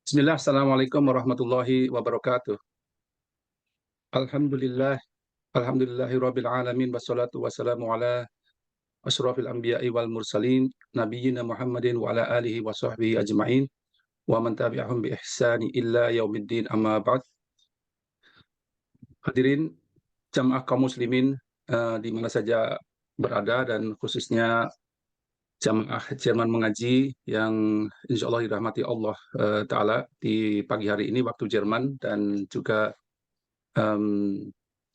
Bismillah, Assalamualaikum warahmatullahi wabarakatuh. Alhamdulillah, alhamdulillahirabbil alamin wassalatu wassalamu ala asyrafil anbiya'i wal mursalin nabiyyina Muhammadin wa ala alihi wa sahbihi ajma'in wa man tabi'ahum bi ihsani illa yaumiddin amma ba'd. Hadirin jamaah kaum muslimin di mana saja berada dan khususnya jamaah Jerman mengaji yang insya Allah dirahmati Allah Ta'ala di pagi hari ini waktu Jerman dan juga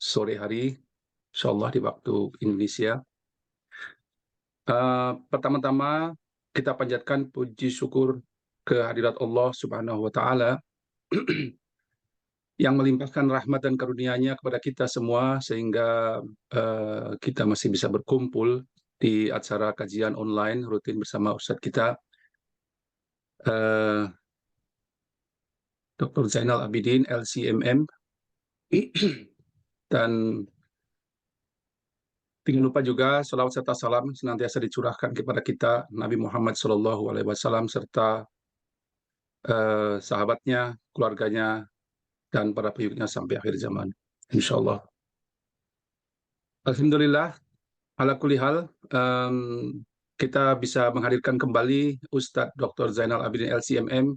sore hari, insya Allah di waktu Indonesia. Pertama-tama kita panjatkan puji syukur kehadirat Allah Subhanahu wa Ta'ala yang melimpahkan rahmat dan karunia-Nya kepada kita semua sehingga kita masih bisa berkumpul di acara kajian online rutin bersama Ustadz kita Dr. Zainal Abidin LCMM. Dan jangan lupa juga salawat serta salam senantiasa dicurahkan kepada kita Nabi Muhammad SAW serta sahabatnya, keluarganya, dan para pengikutnya sampai akhir zaman. Insya Allah. Alhamdulillah, ala kulli hal, kita bisa menghadirkan kembali Ustadz Dr. Zainal Abidin LCMM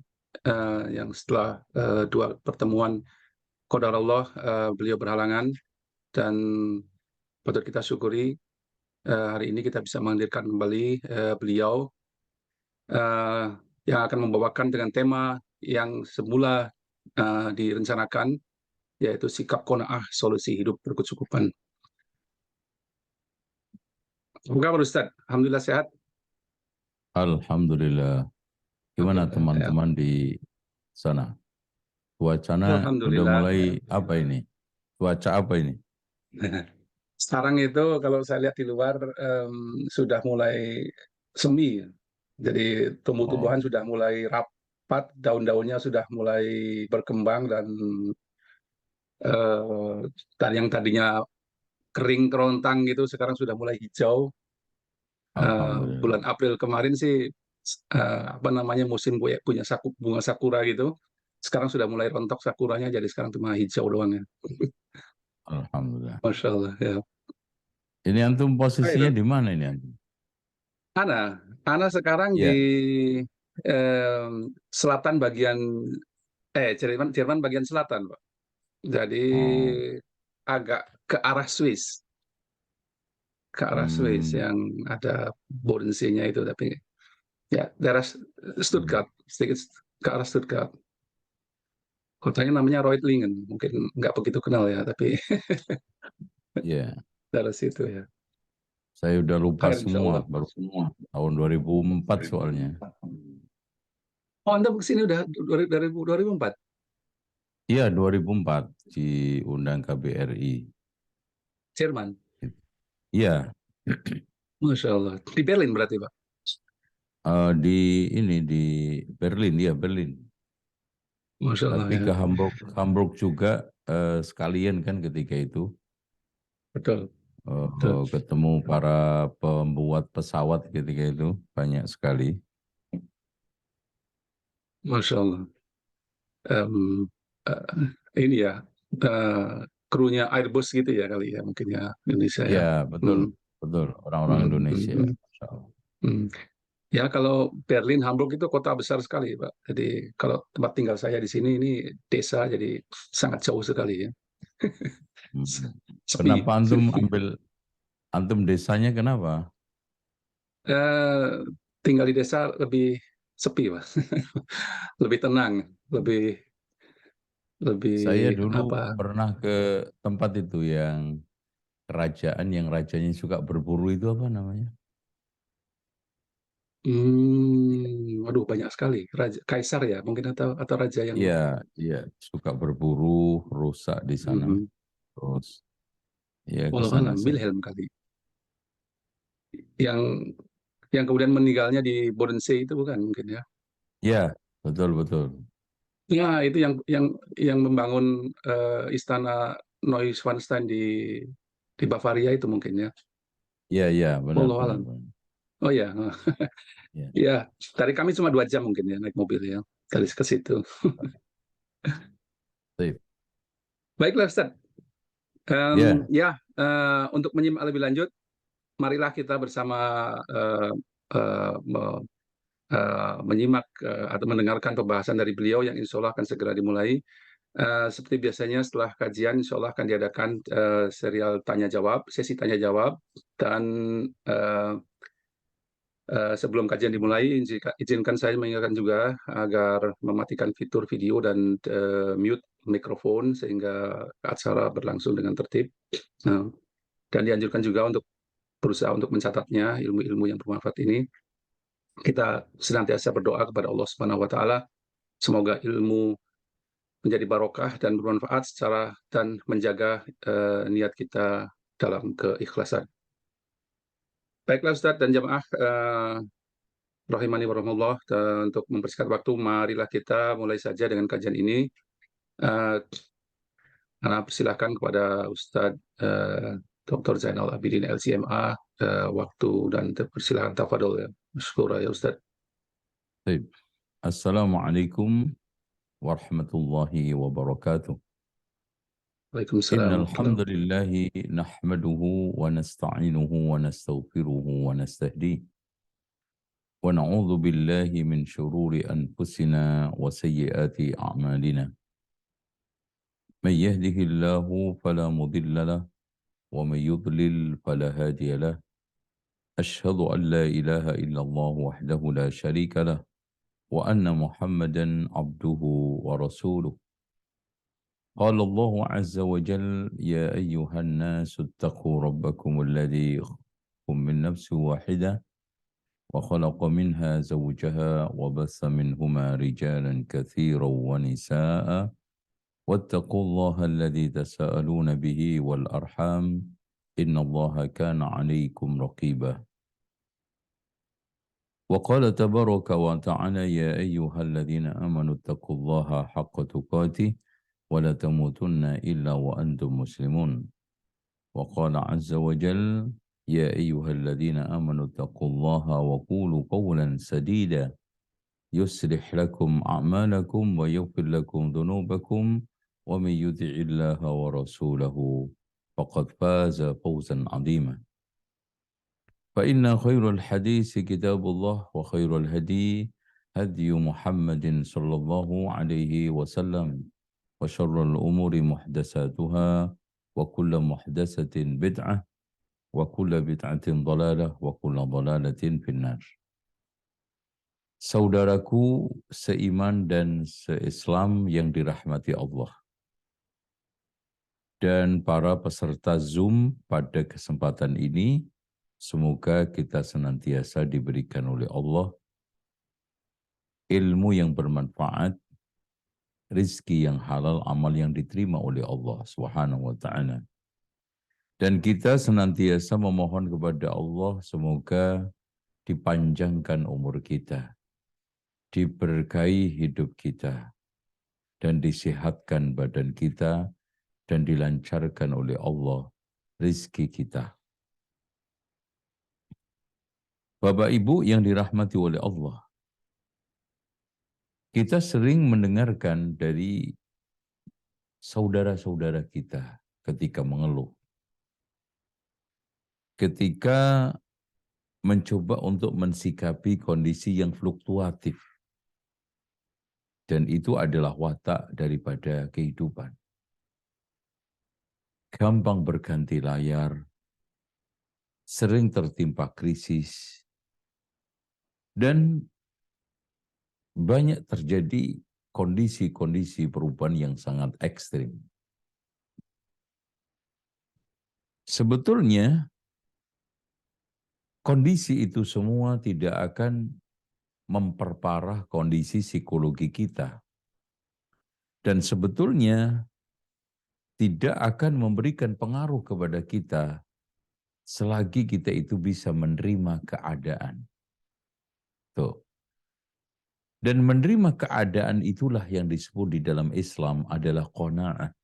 yang setelah dua pertemuan qadarullah beliau berhalangan, dan patut kita syukuri hari ini kita bisa menghadirkan kembali beliau yang akan membawakan dengan tema yang semula direncanakan, yaitu sikap qanaah solusi hidup berkecukupan. Apa kabar Ustaz? Alhamdulillah sehat. Alhamdulillah. Gimana teman-teman di sana? Cuacanya udah mulai apa ini? Cuaca apa ini? Sekarang itu kalau saya lihat di luar sudah mulai semi. Jadi tumbuh-tumbuhan sudah mulai rapat, daun-daunnya sudah mulai berkembang, dan yang tadinya kering kerontang gitu sekarang sudah mulai hijau. Bulan April kemarin sih musim punya bunga sakura gitu. Sekarang sudah mulai rontok sakuranya, jadi sekarang cuma hijau doang ya. Alhamdulillah. Masya Allah ya. Ini antum posisinya di mana ini antum? Ana sekarang di selatan bagian Jerman bagian selatan, Pak. Jadi agak ke arah Swiss. Ke arah Swiss yang ada Bodensee-nya itu, tapi ya daerah Stuttgart, sedikit ke arah Stuttgart. Kotanya namanya Reutlingen, mungkin nggak begitu kenal ya, tapi daerah situ ya. Saya udah lupa semua, baru tahun 2004 soalnya. Oh, Anda kesini udah 2004? Iya, 2004 diundang KBRI. Jerman? Iya. Masya Allah. Di Berlin berarti, Pak? Di Berlin, ya Berlin. Masya Allah, tapi ya. Ke Hamburg juga sekalian kan ketika itu. Betul. Ketemu para pembuat pesawat ketika itu banyak sekali. Masya Allah. Ini ya, krunya Airbus gitu ya kali ya, mungkin ya, Indonesia ya. Ya, betul. Betul, orang-orang Indonesia. Ya, kalau Berlin, Hamburg itu kota besar sekali, Pak. Jadi kalau tempat tinggal saya di sini ini desa, jadi sangat jauh sekali ya. Sepi. Kenapa antum desanya kenapa? Tinggal di desa lebih sepi, Pak. Lebih tenang, lebih Saya dulu apa? pernah ke tempat itu yang kerajaan yang rajanya suka berburu, itu apa namanya? Waduh, banyak sekali. Raja, kaisar ya, mungkin atau raja yang. Iya, suka berburu, rusak di sana. Terus ya ke sana saya. Wilhelm kali. Yang kemudian meninggalnya di Bodensee itu bukan mungkin ya? Iya, betul. Ya, itu yang membangun istana Neuschwanstein di Bavaria itu mungkin ya. Iya, benar. Wallahu alam. Oh ya, Ya. ya. Dari kami cuma 2 jam mungkin ya naik mobil ya dari ke situ. Baik. Baiklah Ustaz. Ya, Ya, untuk menyimak lebih lanjut, marilah kita bersama eh, eh, menyimak atau mendengarkan pembahasan dari beliau yang insya Allah akan segera dimulai. Seperti biasanya setelah kajian, insya Allah akan diadakan serial tanya jawab, sesi tanya jawab, dan uh, sebelum kajian dimulai, izinkan saya mengingatkan juga agar mematikan fitur video dan mute mikrofon sehingga acara berlangsung dengan tertib. Nah, dan dianjurkan juga untuk berusaha untuk mencatatnya ilmu-ilmu yang bermanfaat ini. Kita senantiasa berdoa kepada Allah Subhanahu Wa Taala, semoga ilmu menjadi barokah dan bermanfaat secara dan menjaga niat kita dalam keikhlasan. Baiklah Ustadz dan jamaah rahimani warahmatullah, untuk mempersingkat waktu, marilah kita mulai saja dengan kajian ini. Uh, Persilahkan kepada Ustadz Dr. Zainal Abidin LCMA, waktu dan persilahkan tafadol ya. Syukur ya Ustadz. baik. Assalamualaikum warahmatullahi wabarakatuh. Waalaikumsalam Innal warahmatullahi hamdalillah nahmaduhu wa nasta'inuhu wa nastaghfiruhu wa nastahdihi wa na'udzu billahi min shururi anfusina wa sayyiati a'malina. Man yahdihillahu fala mudilla lahu wa man yudlil fala hadiya lahu. Asyhadu an la ilaha illallah wahdahu la syarika lahu wa anna Muhammadan abduhu wa rasuluh. قال الله عز وجل يا أيها الناس اتقوا ربكم الذي خلقكم من نفس واحدة وخلق منها زوجها وبث منهما رجالا كثيرا ونساء واتقوا الله الذي تساءلون به والأرحام إن الله كان عليكم رقيبا. وقال تبارك وتعالى يا أيها الذين آمنوا اتقوا الله حق تقاته ولا تموتن إلا وأنتم مسلمون. وقال عز وجل يا أيها الذين آمنوا اتقوا الله وقولوا قولا سديدا يصلح لكم أعمالكم ويغفر لكم ذنوبكم ومن يطع الله ورسوله فقد فاز فوزا عظيما. فإن خير الحديث كتاب الله وخير الهدي هدي محمد صلى الله عليه وسلم وشر الأمور محدثاتها وكل محدثة بدعة وكل بدعة ضلالة وكل ضلالة في النار. Saudaraku seiman dan seislam yang dirahmati Allah, dan para peserta Zoom pada kesempatan ini, semoga kita senantiasa diberikan oleh Allah ilmu yang bermanfaat, rizki yang halal, amal yang diterima oleh Allah Subhanahu wa ta'ala. Dan kita senantiasa memohon kepada Allah semoga dipanjangkan umur kita, diberkahi hidup kita, dan disehatkan badan kita, dan dilancarkan oleh Allah rizki kita. Bapak Ibu yang dirahmati oleh Allah, kita sering mendengarkan dari saudara-saudara kita ketika mengeluh, ketika mencoba untuk mensikapi kondisi yang fluktuatif. Dan itu adalah watak daripada kehidupan. Gampang berganti layar, sering tertimpa krisis, dan banyak terjadi kondisi-kondisi perubahan yang sangat ekstrim. Sebetulnya, kondisi itu semua tidak akan memperparah kondisi psikologi kita. Dan sebetulnya tidak akan memberikan pengaruh kepada kita selagi kita itu bisa menerima keadaan. Tuh. Dan menerima keadaan itulah yang disebut di dalam Islam adalah qanaah.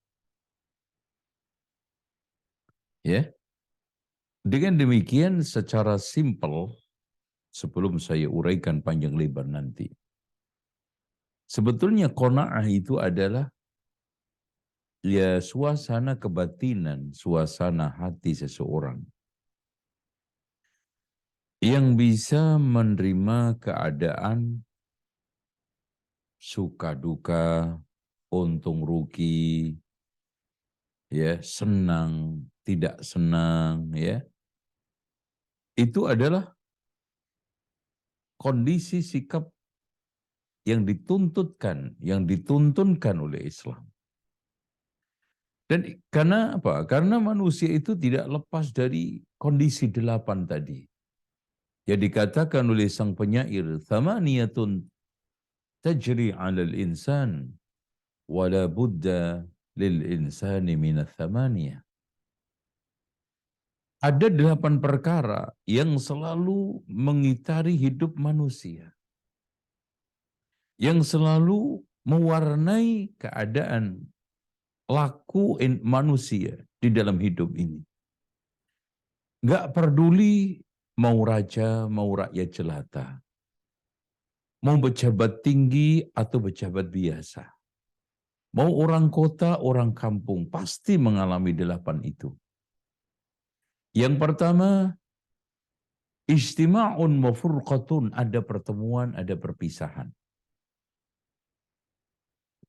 Ya. Dengan demikian secara simpel, sebelum saya uraikan panjang lebar nanti. Sebetulnya qanaah itu adalah ya suasana kebatinan, suasana hati seseorang yang bisa menerima keadaan suka duka, untung rugi, ya, senang, tidak senang, ya. Itu adalah kondisi sikap yang dituntutkan, yang dituntunkan oleh Islam. Dan karena apa? Karena manusia itu tidak lepas dari kondisi 8 tadi. Ya dikatakan oleh sang penyair, "Thamaniyatun tajri 'alal insan wa la budda lil insani minats thamaniyah." Ada 8 perkara yang selalu mengitari hidup manusia, yang selalu mewarnai keadaan laku manusia di dalam hidup ini. Gak peduli mau raja, mau rakyat jelata, mau pejabat tinggi atau pejabat biasa, mau orang kota, orang kampung, pasti mengalami 8 itu. Yang pertama, istima'un wa furqatun, ada pertemuan, ada perpisahan.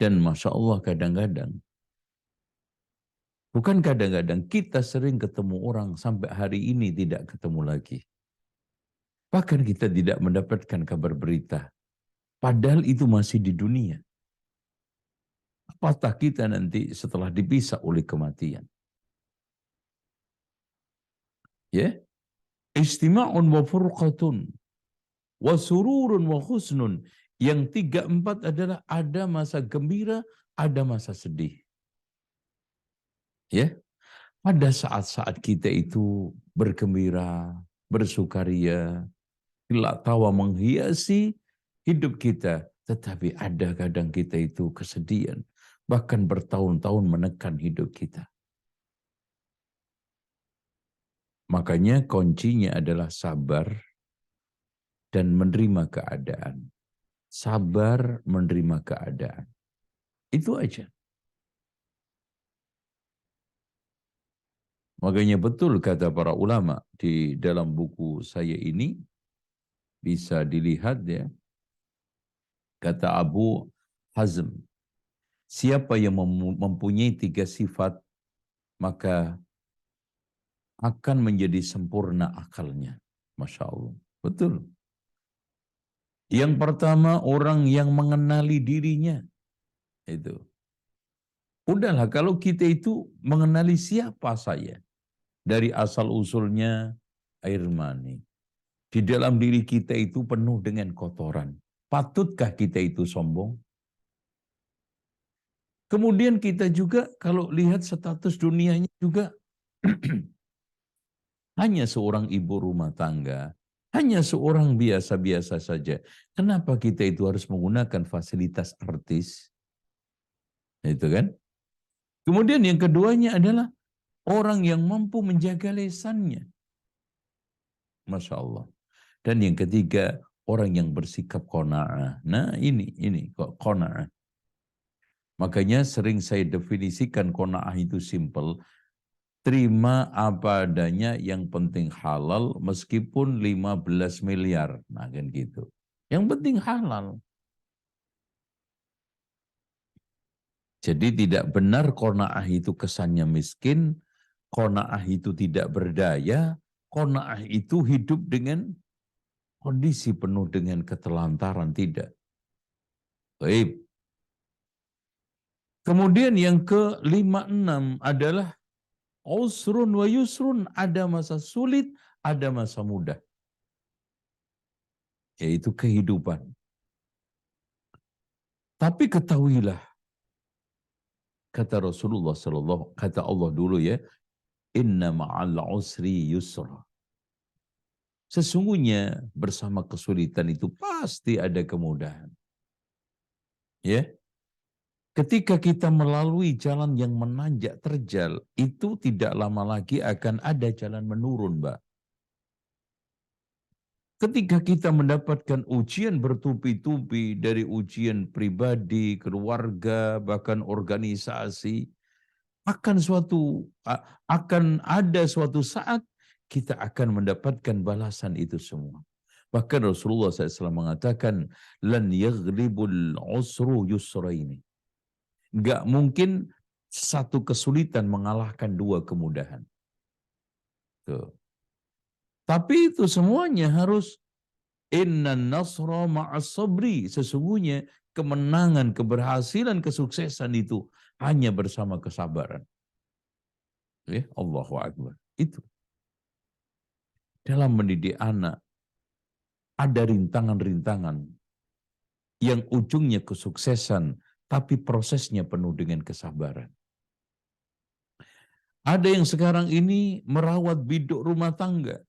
Dan Masya Allah kadang-kadang, bukan kadang-kadang, kita sering ketemu orang sampai hari ini tidak ketemu lagi. Bahkan kita tidak mendapatkan kabar berita. Padahal itu masih di dunia. Apakah kita nanti setelah dipisah oleh kematian? Ya, istima'un wa furqatun wa sururun wa husnun. Yang 3, 4 adalah ada masa gembira, ada masa sedih. Ya, pada saat-saat kita itu bergembira, bersukaria, gelak tawa menghiasi hidup kita, tetapi ada kadang kita itu kesedihan, bahkan bertahun-tahun menekan hidup kita. Makanya kuncinya adalah sabar dan menerima keadaan. Sabar menerima keadaan. Itu aja. Makanya betul kata para ulama di dalam buku saya ini, bisa dilihat ya, kata Abu Hazm, siapa yang mempunyai 3 sifat, maka akan menjadi sempurna akalnya. Masya Allah. Betul. Yang pertama, orang yang mengenali dirinya. Itu. Udahlah, kalau kita itu mengenali siapa saya. Dari asal-usulnya air mani. Di dalam diri kita itu penuh dengan kotoran. Patutkah kita itu sombong? Kemudian kita juga kalau lihat status dunianya juga hanya seorang ibu rumah tangga, hanya seorang biasa-biasa saja. Kenapa kita itu harus menggunakan fasilitas artis? Itu kan? Kemudian yang keduanya adalah orang yang mampu menjaga lisannya. Masya Allah. Dan yang ketiga, orang yang bersikap qanaah. Nah ini kok qanaah. Makanya sering saya definisikan qanaah itu simple. Terima apa adanya, yang penting halal meskipun 15 miliar. Nah kan gitu. Yang penting halal. Jadi tidak benar qanaah itu kesannya miskin, qanaah itu tidak berdaya, qanaah itu hidup dengan kondisi penuh dengan ketelantaran, tidak. Baik. Kemudian yang ke-5, 6 adalah usrun wa yusrun, ada masa sulit, ada masa mudah. Yaitu kehidupan. Tapi ketahuilah, kata Rasulullah sallallahu, kata Allah dulu ya, inna ma'al usri yusra. Sesungguhnya bersama kesulitan itu pasti ada kemudahan. Ya. Ketika kita melalui jalan yang menanjak terjal, itu tidak lama lagi akan ada jalan menurun, Mbak. Ketika kita mendapatkan ujian bertubi-tubi dari ujian pribadi, keluarga, bahkan organisasi, akan ada suatu saat kita akan mendapatkan balasan itu semua. Bahkan Rasulullah SAW mengatakan, lan yaghlibul usru yusraini. Enggak mungkin satu kesulitan mengalahkan dua kemudahan. Tuh. Tapi itu semuanya harus innan nasra ma'as sabri. Sesungguhnya kemenangan, keberhasilan, kesuksesan itu hanya bersama kesabaran. Ya, Allahu Akbar. Itu. Dalam mendidik anak, ada rintangan-rintangan yang ujungnya kesuksesan, tapi prosesnya penuh dengan kesabaran. Ada yang sekarang ini merawat biduk rumah tangga.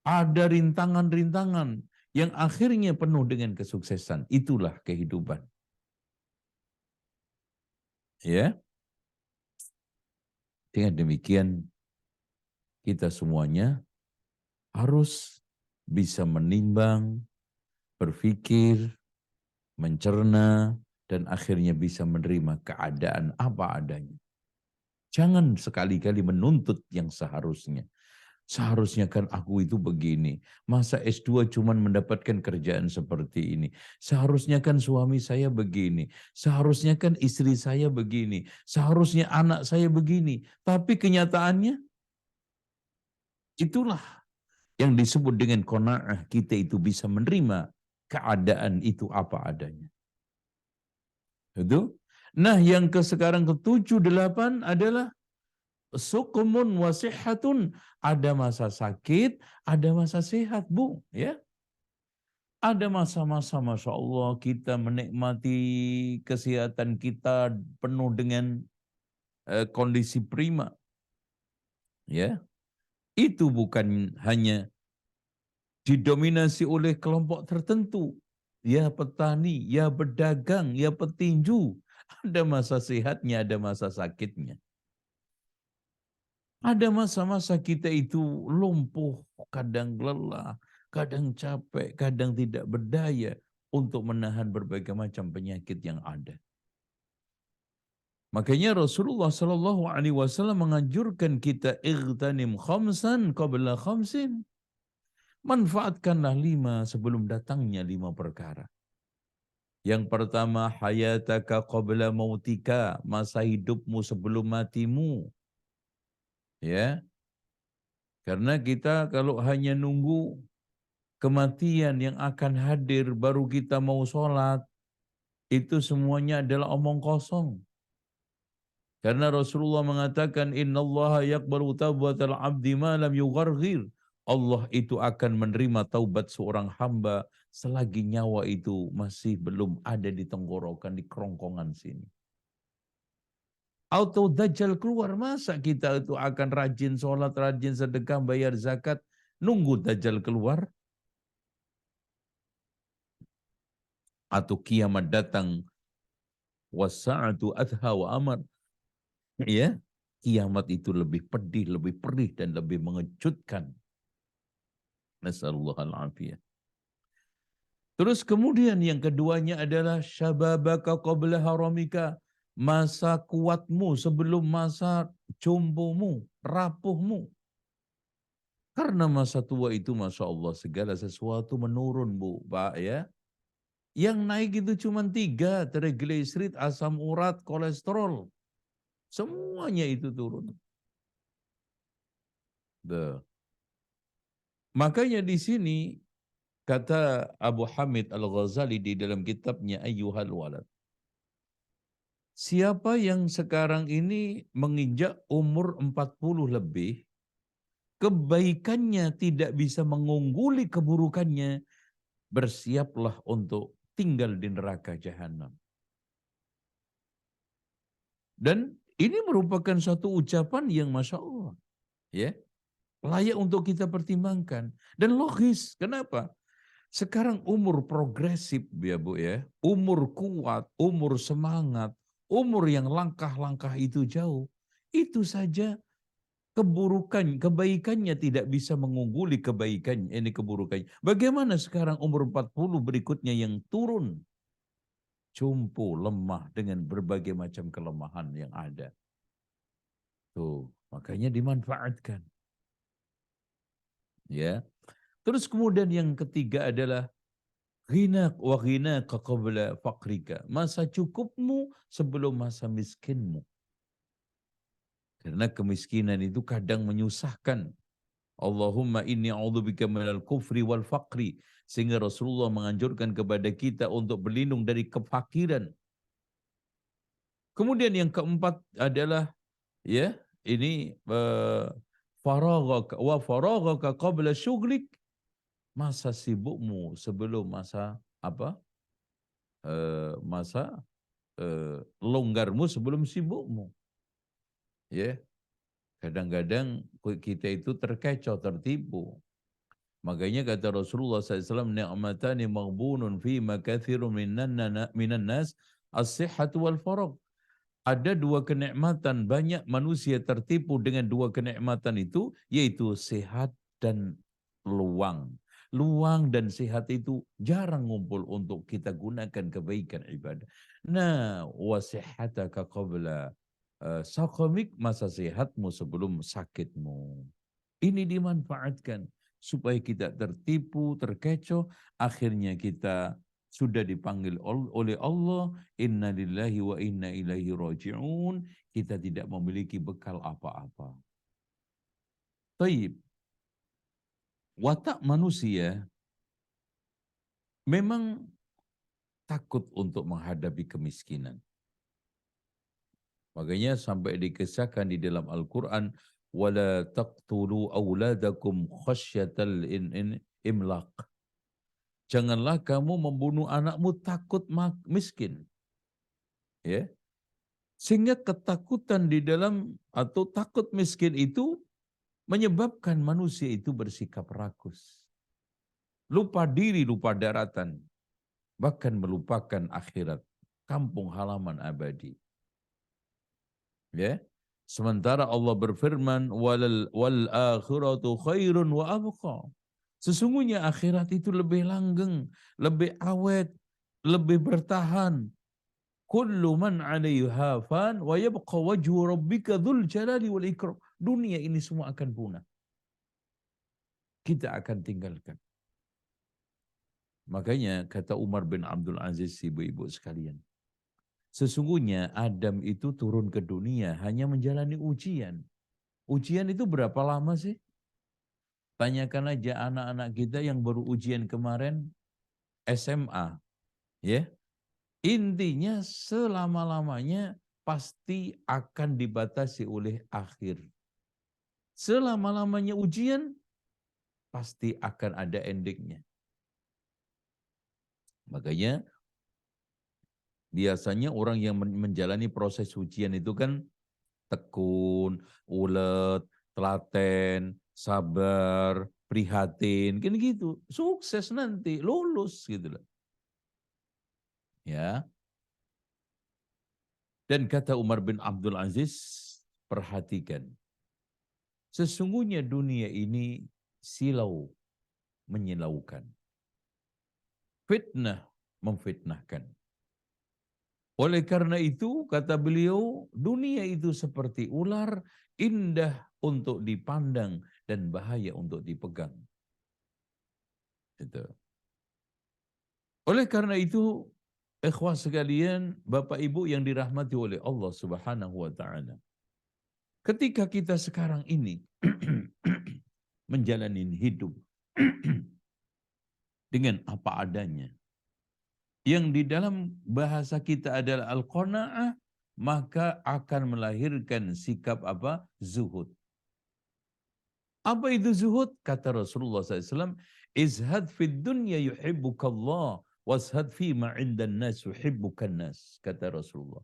Ada rintangan-rintangan yang akhirnya penuh dengan kesuksesan. Itulah kehidupan. Ya. Dengan demikian, kita semuanya harus bisa menimbang, berpikir, mencerna, dan akhirnya bisa menerima keadaan apa adanya. Jangan sekali-kali menuntut yang seharusnya. Seharusnya kan aku itu begini. Masa S2 cuman mendapatkan kerjaan seperti ini. Seharusnya kan suami saya begini. Seharusnya kan istri saya begini. Seharusnya anak saya begini. Tapi kenyataannya itulah yang disebut dengan qanaah. Kita itu bisa menerima keadaan itu apa adanya. Itu. Nah, yang sekarang ke-7, 8 adalah sukumun wasihatun, ada masa sakit, ada masa sehat, Bu, ya. Ada masa-masa Masya Allah kita menikmati kesehatan kita penuh dengan kondisi prima, ya. Itu bukan hanya didominasi oleh kelompok tertentu, ya petani, ya pedagang, ya petinju. Ada masa sehatnya, ada masa sakitnya. Ada masa-masa kita itu lumpuh, kadang lelah, kadang capek, kadang tidak berdaya untuk menahan berbagai macam penyakit yang ada. Makanya Rasulullah Shallallahu Alaihi Wasallam menganjurkan kita igtanim khamsan qabla khamsin. Manfaatkanlah 5 sebelum datangnya 5 perkara. Yang pertama, hayataka qabla mautika, masa hidupmu sebelum matimu. Ya, karena kita kalau hanya nunggu kematian yang akan hadir baru kita mau sholat, itu semuanya adalah omong kosong. Karena Rasulullah mengatakan, innallaha yaqbalu taubatal abdi ma lam yugharghir. Allah itu akan menerima taubat seorang hamba selagi nyawa itu masih belum ada di tenggorokan, di kerongkongan sini. Atau dajjal keluar, masa kita itu akan rajin sholat, rajin sedekah, bayar zakat, nunggu dajjal keluar? Atau kiamat datang, wasa'atu adha wa amar, ya, kiamat itu lebih pedih, lebih perih, dan lebih mengejutkan. Nasallallahu al-afiyah. Terus kemudian yang keduanya adalah syababaka qabla haramika, masa kuatmu sebelum masa jombomu, rapuhmu. Karena masa tua itu Masya Allah segala sesuatu menurun, Bu, Pak, ya. Yang naik itu cuma 3, trigliserid, asam urat, kolesterol. Semuanya itu turun. Makanya di sini kata Abu Hamid Al-Ghazali di dalam kitabnya Ayyuhal Walad, siapa yang sekarang ini menginjak umur 40 lebih, kebaikannya tidak bisa mengungguli keburukannya, bersiaplah untuk tinggal di neraka jahanam. Dan ini merupakan suatu ucapan yang Masya Allah, ya, layak untuk kita pertimbangkan. Dan logis, kenapa? Sekarang umur progresif, ya Bu, ya, umur kuat, umur semangat, umur yang langkah-langkah itu jauh, itu saja kebaikannya tidak bisa mengungguli kebaikannya, ini keburukannya. Bagaimana sekarang umur 40 berikutnya yang turun, jompo, lemah dengan berbagai macam kelemahan yang ada. Tuh, makanya dimanfaatkan. Ya. Terus kemudian yang ketiga adalah ghinak wa ghinaka qabla faqrika. Masa cukupmu sebelum masa miskinmu. Karena kemiskinan itu kadang menyusahkan. Allahumma inni a'udzubika minal kufri wal faqri. Sehingga Rasulullah menganjurkan kepada kita untuk berlindung dari kefakiran. Kemudian yang keempat adalah ya, ini faraghaka qabla syughlik. Masa sibukmu sebelum masa apa? Masa longgarmu sebelum sibukmu. Ya, kadang-kadang kita itu terkecoh, tertipu. Makanya kata Rasulullah SAW, ni'matani maghbunun fi makathirun minan nas as-sihhatu wal faragh. Ada dua kenikmatan, banyak manusia tertipu dengan dua kenikmatan itu, yaitu sehat dan luang. Luang dan sehat itu jarang ngumpul untuk kita gunakan kebaikan ibadah. Nah, wasihataka qabla saqamik, masa sehatmu sebelum sakitmu. Ini dimanfaatkan supaya kita tertipu, terkecoh, akhirnya kita sudah dipanggil oleh Allah, inna lillahi wa inna ilaihi raji'un, kita tidak memiliki bekal apa-apa. Taib, watak manusia memang takut untuk menghadapi kemiskinan. Makanya sampai dikisahkan di dalam Al-Quran, wala taqtulu auladakum khasyatal imlaq. Janganlah kamu membunuh anakmu takut miskin. Ya. Sehingga ketakutan di dalam atau takut miskin itu menyebabkan manusia itu bersikap rakus. Lupa diri, lupa daratan. Bahkan melupakan akhirat, kampung halaman abadi. Ya. Sementara Allah berfirman, wal akhiratu khairun wa abqa. Sesungguhnya akhirat itu lebih langgeng, lebih awet, lebih bertahan. Kullu man 'alaiha fan wa yabqa wajhu rabbika dzul jalali wal ikram. Dunia ini semua akan punah. Kita akan tinggalkan. Makanya kata Umar bin Abdul Aziz, ibu-ibu sekalian, sesungguhnya Adam itu turun ke dunia hanya menjalani ujian. Ujian itu berapa lama sih? Tanyakan aja anak-anak kita yang baru ujian kemarin SMA. Ya. Intinya selama-lamanya pasti akan dibatasi oleh akhir. Selama-lamanya ujian pasti akan ada endingnya. Makanya biasanya orang yang menjalani proses ujian itu kan tekun, ulet, telaten, sabar, prihatin, kan gitu. Sukses nanti, lulus gitu loh. Ya. Dan kata Umar bin Abdul Aziz, perhatikan. Sesungguhnya dunia ini silau, menyilaukan. Fitnah, memfitnahkan. Oleh karena itu, kata beliau, dunia itu seperti ular, indah untuk dipandang dan bahaya untuk dipegang. Itu. Oleh karena itu, ikhwah sekalian, Bapak Ibu yang dirahmati oleh Allah Subhanahu wa taala. Ketika kita sekarang ini menjalani hidup dengan apa adanya, yang di dalam bahasa kita adalah al-qanaah, maka akan melahirkan sikap apa? Zuhud. Apa itu zuhud? Kata Rasulullah SAW, izhad fid dunya yuhibbukallah, washad fi ma'indan nas yuhibbukan nas. Kata Rasulullah.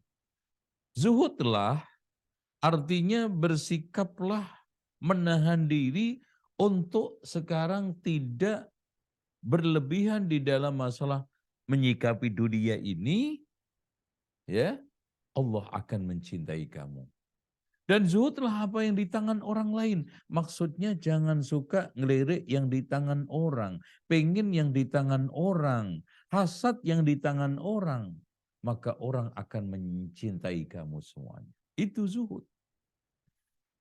Zuhudlah artinya bersikaplah menahan diri untuk sekarang tidak berlebihan di dalam masalah menyikapi dunia ini, ya, Allah akan mencintai kamu. Dan zuhudlah apa yang di tangan orang lain. Maksudnya jangan suka ngelirik yang di tangan orang. Pengen yang di tangan orang. Hasad yang di tangan orang. Maka orang akan mencintai kamu semuanya. Itu zuhud.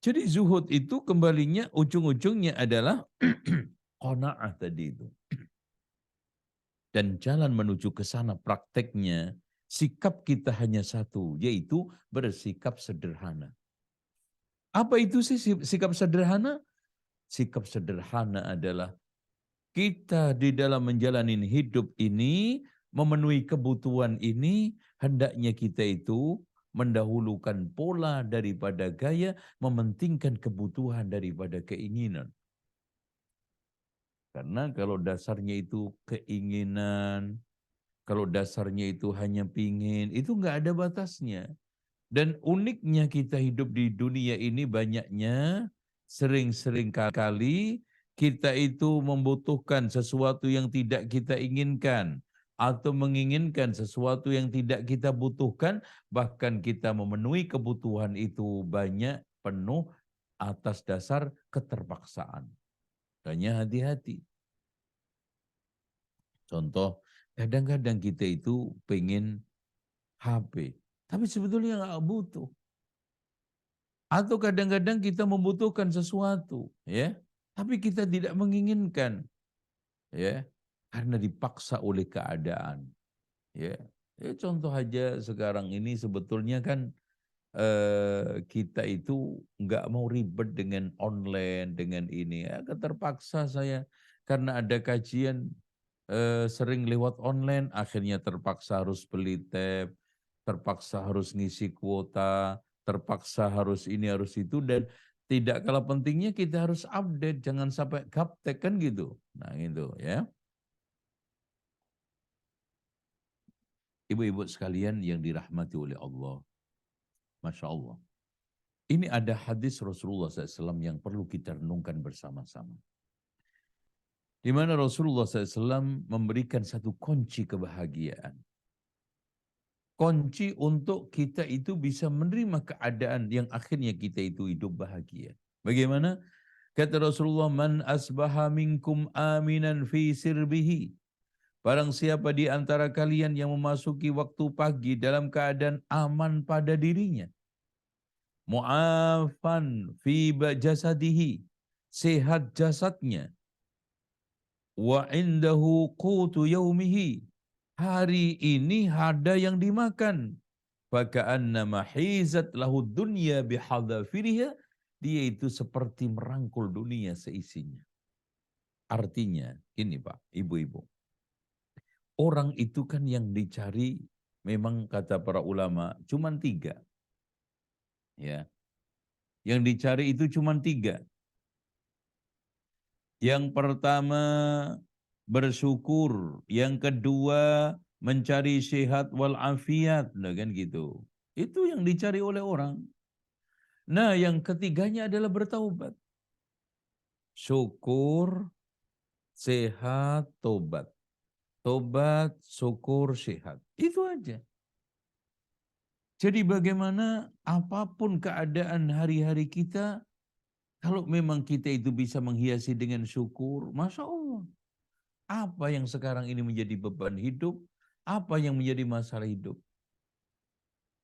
Jadi zuhud itu kembalinya ujung-ujungnya adalah qanaah tadi itu. Dan jalan menuju ke sana prakteknya, sikap kita hanya satu, yaitu bersikap sederhana. Apa itu sih sikap sederhana? Sikap sederhana adalah kita di dalam menjalani hidup ini, memenuhi kebutuhan ini, hendaknya kita itu mendahulukan pola daripada gaya, mementingkan kebutuhan daripada keinginan. Karena kalau dasarnya itu keinginan, kalau dasarnya itu hanya pingin, itu nggak ada batasnya. Dan uniknya kita hidup di dunia ini banyaknya, sering-sering kali kita itu membutuhkan sesuatu yang tidak kita inginkan, atau menginginkan sesuatu yang tidak kita butuhkan, bahkan kita memenuhi kebutuhan itu banyak penuh atas dasar keterpaksaan. Hanya hati-hati. Contoh, kadang-kadang kita itu pengen HP, tapi sebetulnya nggak butuh. Atau kadang-kadang kita membutuhkan sesuatu, ya, tapi kita tidak menginginkan, ya, karena dipaksa oleh keadaan, ya. Contoh aja sekarang ini sebetulnya kan kita itu nggak mau ribet dengan online, dengan ini, ya, keterpaksa saya karena ada kajian sering lewat online, akhirnya terpaksa harus beli tab, terpaksa harus ngisi kuota, terpaksa harus ini harus itu, dan tidak kalah pentingnya kita harus update, jangan sampai gaptek kan gitu. Nah gitu ya. Ibu-ibu sekalian yang dirahmati oleh Allah. Masya Allah. Ini ada hadis Rasulullah SAW yang perlu kita renungkan bersama-sama. Di mana Rasulullah SAW memberikan satu kunci kebahagiaan. Kunci untuk kita itu bisa menerima keadaan yang akhirnya kita itu hidup bahagia. Bagaimana? Kata Rasulullah, man asbaha minkum aminan fi sirbihi. Barang siapa di antara kalian yang memasuki waktu pagi dalam keadaan aman pada dirinya. Mu'afan fi jasadihi. Sehat jasadnya. Wa indahu qutu yaumihi. Hari ini ada yang dimakan. Faka'annama hizat lahu dunya bihadafiriha. Dia itu seperti merangkul dunia seisinya. Artinya, ini Pak, ibu-ibu. Orang itu kan yang dicari, memang kata para ulama, cuma 3. Ya. Yang dicari itu cuma 3. Yang pertama bersyukur, yang kedua mencari sehat walafiat, nah kan gitu. Itu yang dicari oleh orang. Nah, yang ketiganya adalah bertaubat. Syukur, sehat, tobat. Tobat, syukur, sehat. Itu aja. Jadi bagaimana apapun keadaan hari-hari kita, kalau memang kita itu bisa menghiasi dengan syukur, Masya Allah. Apa yang sekarang ini menjadi beban hidup, apa yang menjadi masalah hidup.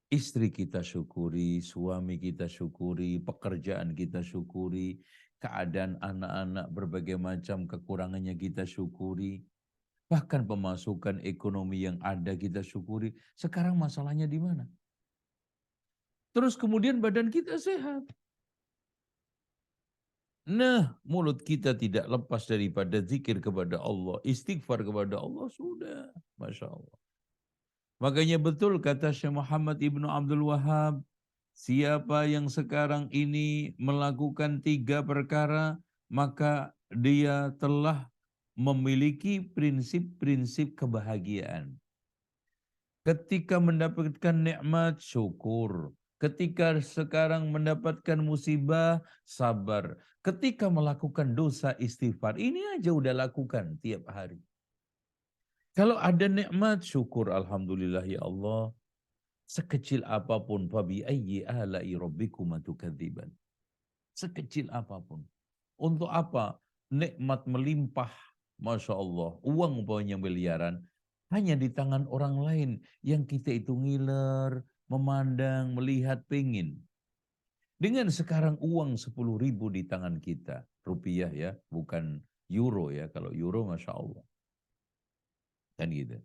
Istri kita syukuri, suami kita syukuri, pekerjaan kita syukuri, keadaan anak-anak berbagai macam kekurangannya kita syukuri. Bahkan pemasukan ekonomi yang ada kita syukuri. Sekarang masalahnya di mana? Terus kemudian badan kita sehat. Nah, mulut kita tidak lepas daripada zikir kepada Allah, istighfar kepada Allah, sudah. Masya Allah. Makanya betul kata Syekh Muhammad Ibnu Abdul Wahab, siapa yang sekarang ini melakukan 3 perkara, maka dia telah memiliki prinsip-prinsip kebahagiaan. Ketika mendapatkan nikmat, syukur. Ketika sekarang mendapatkan musibah, sabar. Ketika melakukan dosa, istighfar. Ini aja udah lakukan tiap hari. Kalau ada nikmat, syukur. Alhamdulillah ya Allah. Sekecil apapun, fabi ayyi ala'i rabbikuma tukadziban. Sekecil apapun. Untuk apa? Nikmat melimpah, Masya Allah. Uang umpamanya miliaran, hanya di tangan orang lain yang kita itu ngiler, memandang, melihat, pengin. Dengan sekarang uang 10.000 di tangan kita, rupiah ya, bukan euro ya. Kalau euro Masya Allah. Kan gitu.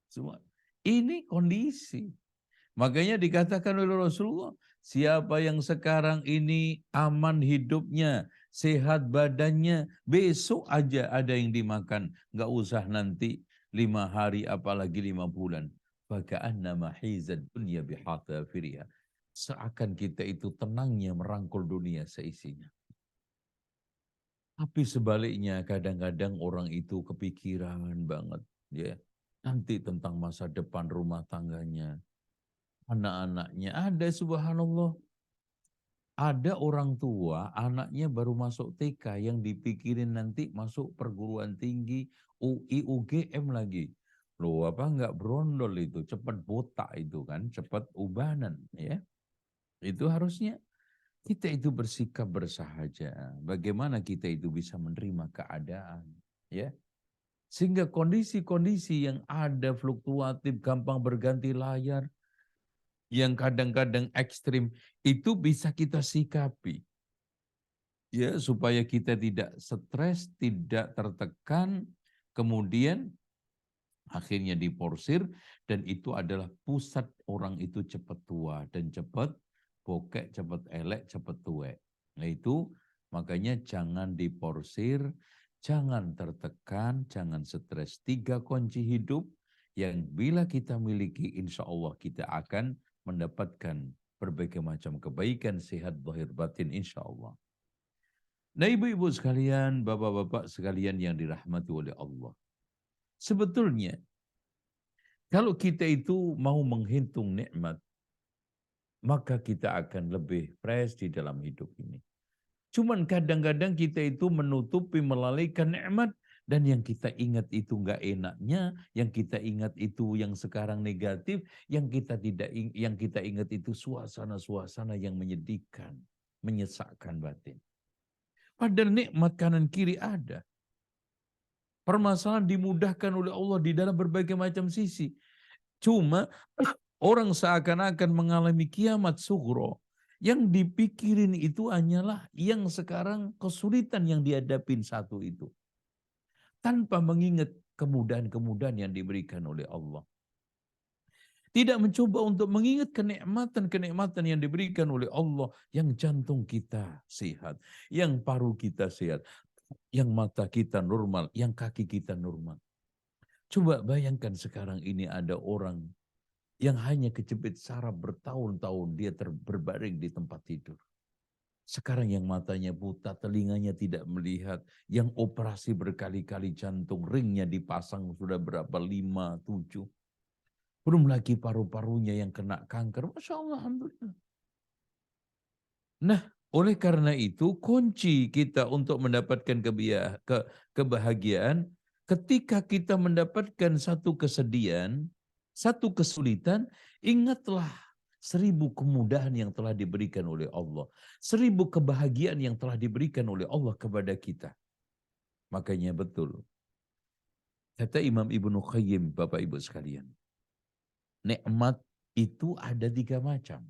Semua. Ini kondisi. Makanya dikatakan oleh Rasulullah, siapa yang sekarang ini aman hidupnya, sehat badannya, besok aja ada yang dimakan. Nggak usah nanti 5 hari, apalagi 5 bulan. Faka'annama hizad dunya bihatafiriha. Seakan kita itu tenangnya merangkul dunia seisinya. Tapi sebaliknya kadang-kadang orang itu kepikiran banget. Ya, nanti tentang masa depan rumah tangganya, anak-anaknya. Ada subhanallah, ada orang tua anaknya baru masuk TK yang dipikirin nanti masuk perguruan tinggi UI UGM lagi. Loh, apa enggak berondol itu, cepat botak itu kan, cepat ubanan ya. Itu harusnya kita itu bersikap bersahaja. Bagaimana kita itu bisa menerima keadaan ya. Sehingga kondisi-kondisi yang ada fluktuatif, gampang berganti layar, yang kadang-kadang ekstrim, itu bisa kita sikapi. Ya, supaya kita tidak stres, tidak tertekan, kemudian akhirnya diporsir, dan itu adalah pusat orang itu cepat tua, dan cepat bokek, cepat elek, cepat tuwek. Nah itu makanya jangan diporsir, jangan tertekan, jangan stres. 3 kunci hidup yang bila kita miliki, insya Allah kita akan mendapatkan berbagai macam kebaikan, sehat, zahir, batin, insya Allah. Nah ibu-ibu sekalian, bapak-bapak sekalian yang dirahmati oleh Allah. Sebetulnya, kalau kita itu mau menghitung nikmat, maka kita akan lebih fresh di dalam hidup ini. Cuman kadang-kadang kita itu menutupi, melalaikan nikmat, dan yang kita ingat itu enggak enaknya, yang kita ingat itu yang sekarang negatif, yang kita ingat itu suasana-suasana yang menyedihkan, menyesakkan batin. Padahal nikmat kanan kiri ada. Permasalahan dimudahkan oleh Allah di dalam berbagai macam sisi. Cuma orang seakan-akan mengalami kiamat sughra. Yang dipikirin itu hanyalah yang sekarang kesulitan yang dihadapin satu itu. Tanpa mengingat kemudahan-kemudahan yang diberikan oleh Allah. Tidak mencoba untuk mengingat kenikmatan-kenikmatan yang diberikan oleh Allah. Yang jantung kita sehat, yang paru kita sehat, yang mata kita normal, yang kaki kita normal. Coba bayangkan sekarang ini ada orang yang hanya kejepit saraf bertahun-tahun dia berbaring di tempat tidur. Sekarang yang matanya buta, telinganya tidak melihat, yang operasi berkali-kali jantung, ringnya dipasang sudah berapa, 5, 7. Belum lagi paru-parunya yang kena kanker. Masya Allah, alhamdulillah. Nah, oleh karena itu kunci kita untuk mendapatkan kebahagiaan, ketika kita mendapatkan satu kesedihan, satu kesulitan, ingatlah 1000 kemudahan yang telah diberikan oleh Allah. 1000 kebahagiaan yang telah diberikan oleh Allah kepada kita. Makanya betul. Kata Imam Ibnu Qayyim, Bapak Ibu sekalian. Nikmat itu ada 3 macam.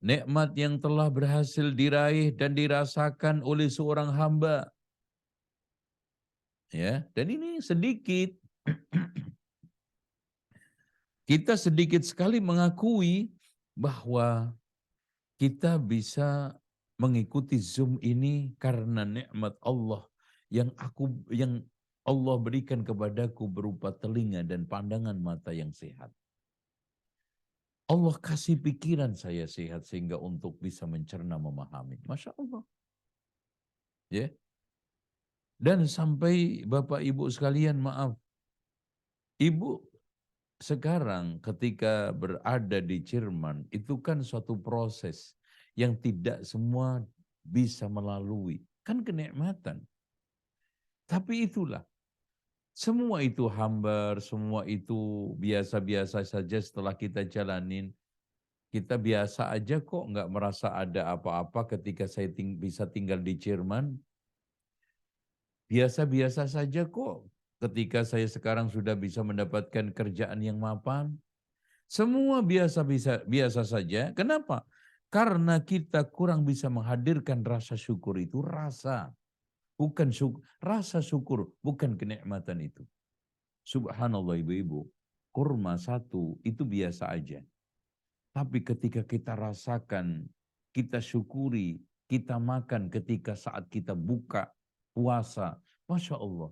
Nikmat yang telah berhasil diraih dan dirasakan oleh seorang hamba. Ya, dan ini sedikit. Kita sedikit sekali mengakui bahwa kita bisa mengikuti Zoom ini karena nikmat Allah yang Allah berikan kepadaku berupa telinga dan pandangan mata yang sehat. Allah kasih pikiran saya sehat sehingga untuk bisa mencerna, memahami. Masya Allah. Ya. Dan sampai Bapak Ibu sekalian, maaf, Ibu sekarang ketika berada di Jerman, itu kan suatu proses yang tidak semua bisa melalui. Kan kenikmatan. Tapi itulah, Semua itu hambar, semua itu biasa-biasa saja setelah kita jalanin. Kita biasa aja kok, nggak merasa ada apa-apa ketika saya bisa tinggal di Jerman. Biasa-biasa saja kok ketika saya sekarang sudah bisa mendapatkan kerjaan yang mapan. Semua biasa saja. Kenapa? Karena kita kurang bisa menghadirkan rasa syukur itu, rasa syukur, bukan kenikmatan itu. Subhanallah ibu-ibu, kurma satu itu biasa aja. Tapi ketika kita rasakan, kita syukuri, kita makan ketika saat kita buka puasa, Masya Allah.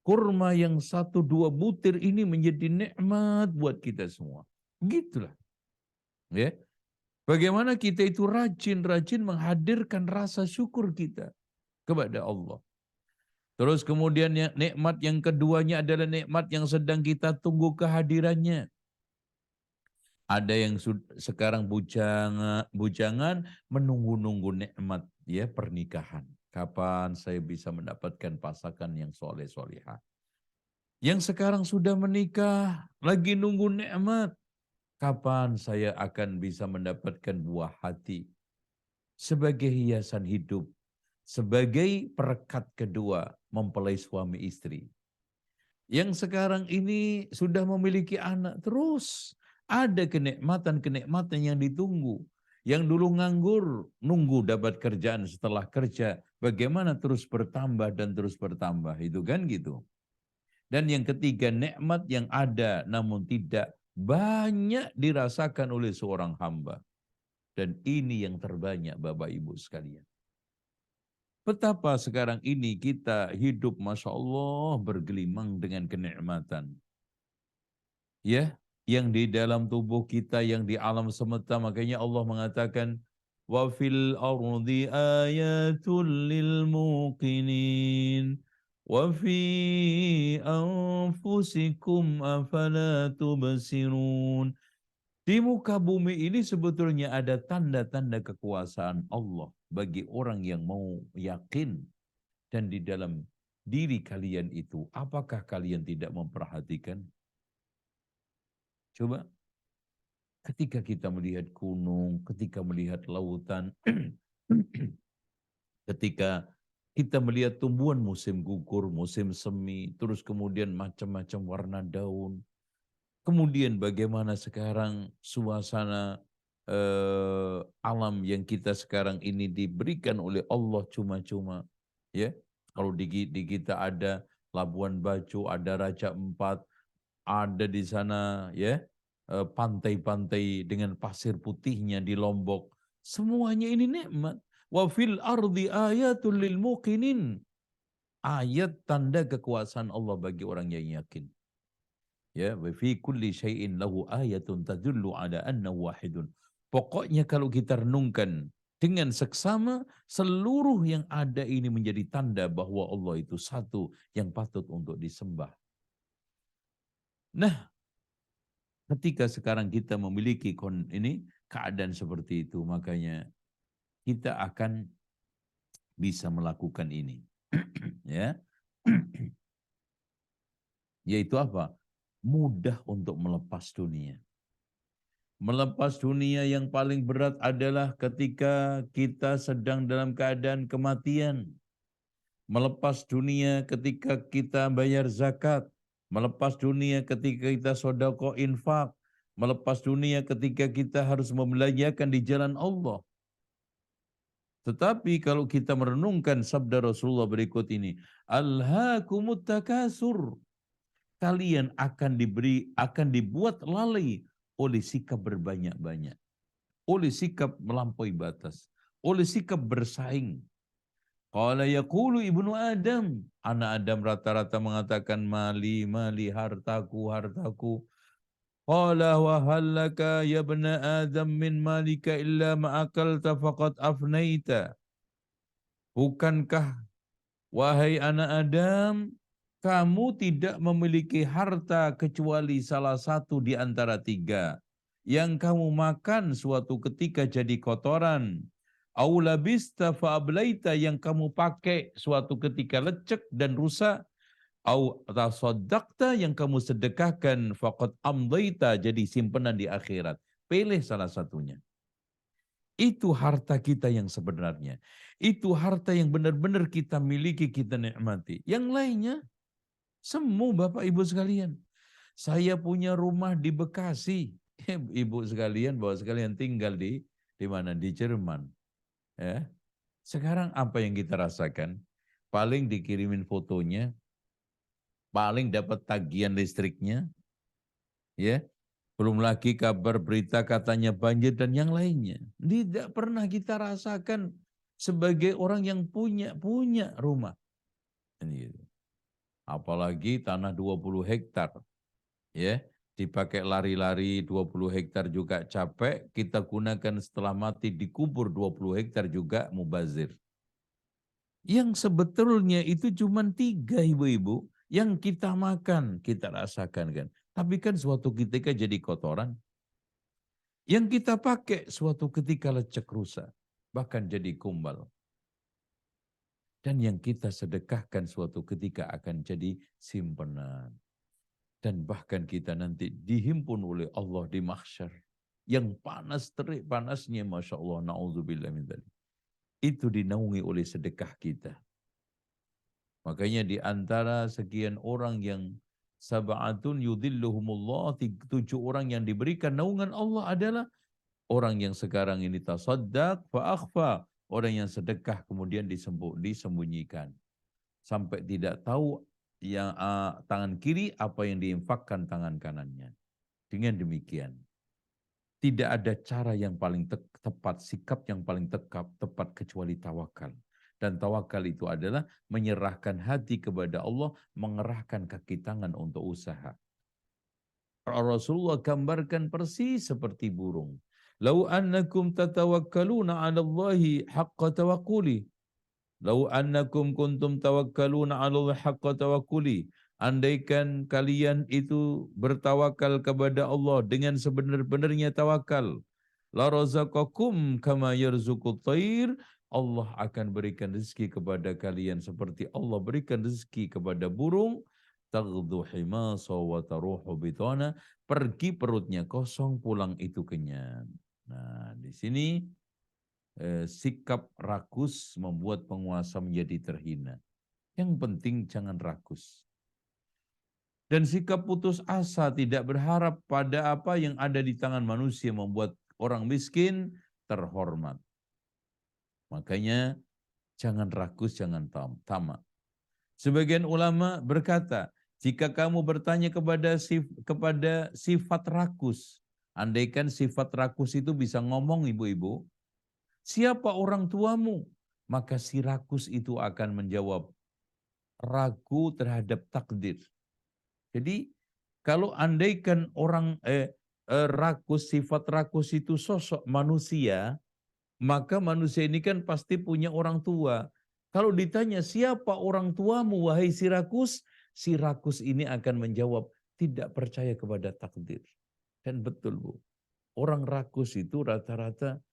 Kurma yang 1-2 butir ini menjadi nikmat buat kita semua. Begitulah. Ya. Bagaimana kita itu rajin-rajin menghadirkan rasa syukur kita kepada Allah. Terus kemudian nikmat yang keduanya adalah nikmat yang sedang kita tunggu kehadirannya. Ada yang sekarang bujangan menunggu-nunggu nikmat ya pernikahan. Kapan saya bisa mendapatkan pasangan yang soleh-solehah. Yang sekarang sudah menikah lagi nunggu nikmat. Kapan saya akan bisa mendapatkan buah hati sebagai hiasan hidup, sebagai perekat kedua mempelai suami istri. Yang sekarang ini sudah memiliki anak, terus ada kenikmatan-kenikmatan yang ditunggu. Yang dulu nganggur, nunggu dapat kerjaan setelah kerja. Bagaimana terus bertambah dan terus bertambah, itu kan gitu. Dan yang ketiga, nikmat yang ada namun tidak banyak dirasakan oleh seorang hamba. Dan ini yang terbanyak Bapak Ibu sekalian. Betapa sekarang ini kita hidup Masya Allah bergelimang dengan kenikmatan. Ya, yang di dalam tubuh kita, yang di alam semesta. Makanya Allah mengatakan, wa fil ardi ayatul lil muqinin wa fi anfusikum afala tubsirun. Di muka bumi ini sebetulnya ada tanda-tanda kekuasaan Allah bagi orang yang mau yakin. Dan di dalam diri kalian itu, apakah kalian tidak memperhatikan? Coba, ketika kita melihat gunung, ketika melihat lautan, ketika kita melihat tumbuhan musim gugur, musim semi, terus kemudian macam-macam warna daun, kemudian bagaimana sekarang suasana alam yang kita sekarang ini diberikan oleh Allah cuma-cuma, ya. Kalau di kita ada Labuan Bajo, ada Raja Empat, ada di sana ya pantai-pantai dengan pasir putihnya di Lombok. Semuanya ini nikmat. Wa fil ardi ayatul lil muqinin. Ayat tanda kekuasaan Allah bagi orang yang yakin. Ya, wa fi kulli syai'in lahu ayatun tadullu ala annahu wahidun. Pokoknya kalau kita renungkan dengan seksama, seluruh yang ada ini menjadi tanda bahwa Allah itu satu yang patut untuk disembah. Nah, ketika sekarang kita memiliki keadaan seperti itu, makanya kita akan bisa melakukan ini. Ya. Yaitu apa? Mudah untuk melepas dunia. Melepas dunia yang paling berat adalah ketika kita sedang dalam keadaan kematian. Melepas dunia ketika kita bayar zakat. Melepas dunia ketika kita sedekah infak. Melepas dunia ketika kita harus membelanjakan di jalan Allah. Tetapi kalau kita merenungkan sabda Rasulullah berikut ini, alhaakumut takasur. Kalian akan dibuat lalai oleh sikap berbanyak-banyak, oleh sikap melampaui batas, oleh sikap bersaing. Qala yaqulu ibnu Adam, anak Adam rata-rata mengatakan mali, hartaku. Qala wa hallaka ya ibna Adam min malika illa ma akalta faqad afnaita. Bukankah wahai anak Adam, kamu tidak memiliki harta kecuali salah satu di antara 3. Yang kamu makan suatu ketika jadi kotoran. Au labista fa'ablaita, yang kamu pakai suatu ketika lecek dan rusak. Au tasaddaqta, yang kamu sedekahkan, faqad amdaita, jadi simpanan di akhirat. Pilih salah satunya. Itu harta kita yang sebenarnya. Itu harta yang benar-benar kita miliki, kita nikmati. Yang lainnya semu, Bapak Ibu sekalian. Saya punya rumah di Bekasi. Ibu sekalian, Bapak sekalian, tinggal di mana? Di Jerman. Ya. Sekarang apa yang kita rasakan? Paling dikirimin fotonya, paling dapat tagihan listriknya, ya. Belum lagi kabar berita katanya banjir dan yang lainnya. Tidak pernah kita rasakan sebagai orang yang punya rumah. Ini gitu. Apalagi tanah 20 hektar, ya. Dipakai lari-lari 20 hektar juga capek, kita gunakan setelah mati dikubur 20 hektar juga mubazir. Yang sebetulnya itu cuma 3, ibu-ibu, yang kita makan, kita rasakan kan. Tapi kan suatu ketika jadi kotoran. Yang kita pakai suatu ketika lecek rusak, bahkan jadi kumbal. Dan yang kita sedekahkan suatu ketika akan jadi simpanan. Dan bahkan kita nanti dihimpun oleh Allah di mahsyar. Yang panas terik panasnya, Masya Allah, na'udzubillah min dzalik. Itu dinaungi oleh sedekah kita. Makanya di antara sekian orang yang sab'atun yudhilluhumullah, 7 orang yang diberikan naungan Allah adalah orang yang sekarang ini tasaddaq fa'akhfa, orang yang sedekah kemudian disembunyikan. Sampai tidak tahu yang tangan kiri apa yang diinfakkan tangan kanannya. Dengan demikian, tidak ada cara yang paling tepat, sikap yang paling tepat kecuali tawakal. Dan tawakal itu adalah menyerahkan hati kepada Allah, mengerahkan kaki tangan untuk usaha. Rasulullah gambarkan persis seperti burung. Lau annakum tatawakkaluna 'ala Allahi haqqa tawakkuli. Lau annakum kuntum tawakkaluna 'ala Allahi haqqa tawakkuli. Andaikan kalian itu bertawakal kepada Allah dengan sebenar-benarnya tawakal, la razaqakum kama yarzuqut thair, Allah akan berikan rezeki kepada kalian seperti Allah berikan rezeki kepada burung, taghdu himasa wa taruhu bitana, pergi perutnya kosong, pulang itu kenyang. Nah, di sini sikap rakus membuat penguasa menjadi terhina. Yang penting jangan rakus. Dan sikap putus asa, tidak berharap pada apa yang ada di tangan manusia, membuat orang miskin terhormat. Makanya jangan rakus, jangan tamak. Sebagian ulama berkata, jika kamu bertanya kepada sifat rakus, andaikan sifat rakus itu bisa ngomong, ibu-ibu, siapa orang tuamu? Maka si rakus itu akan menjawab, ragu terhadap takdir. Jadi kalau andaikan orang rakus, sifat rakus itu sosok manusia, maka manusia ini kan pasti punya orang tua. Kalau ditanya siapa orang tuamu wahai si rakus ini akan menjawab tidak percaya kepada takdir. Dan betul, Bu. Orang rakus itu rata-rata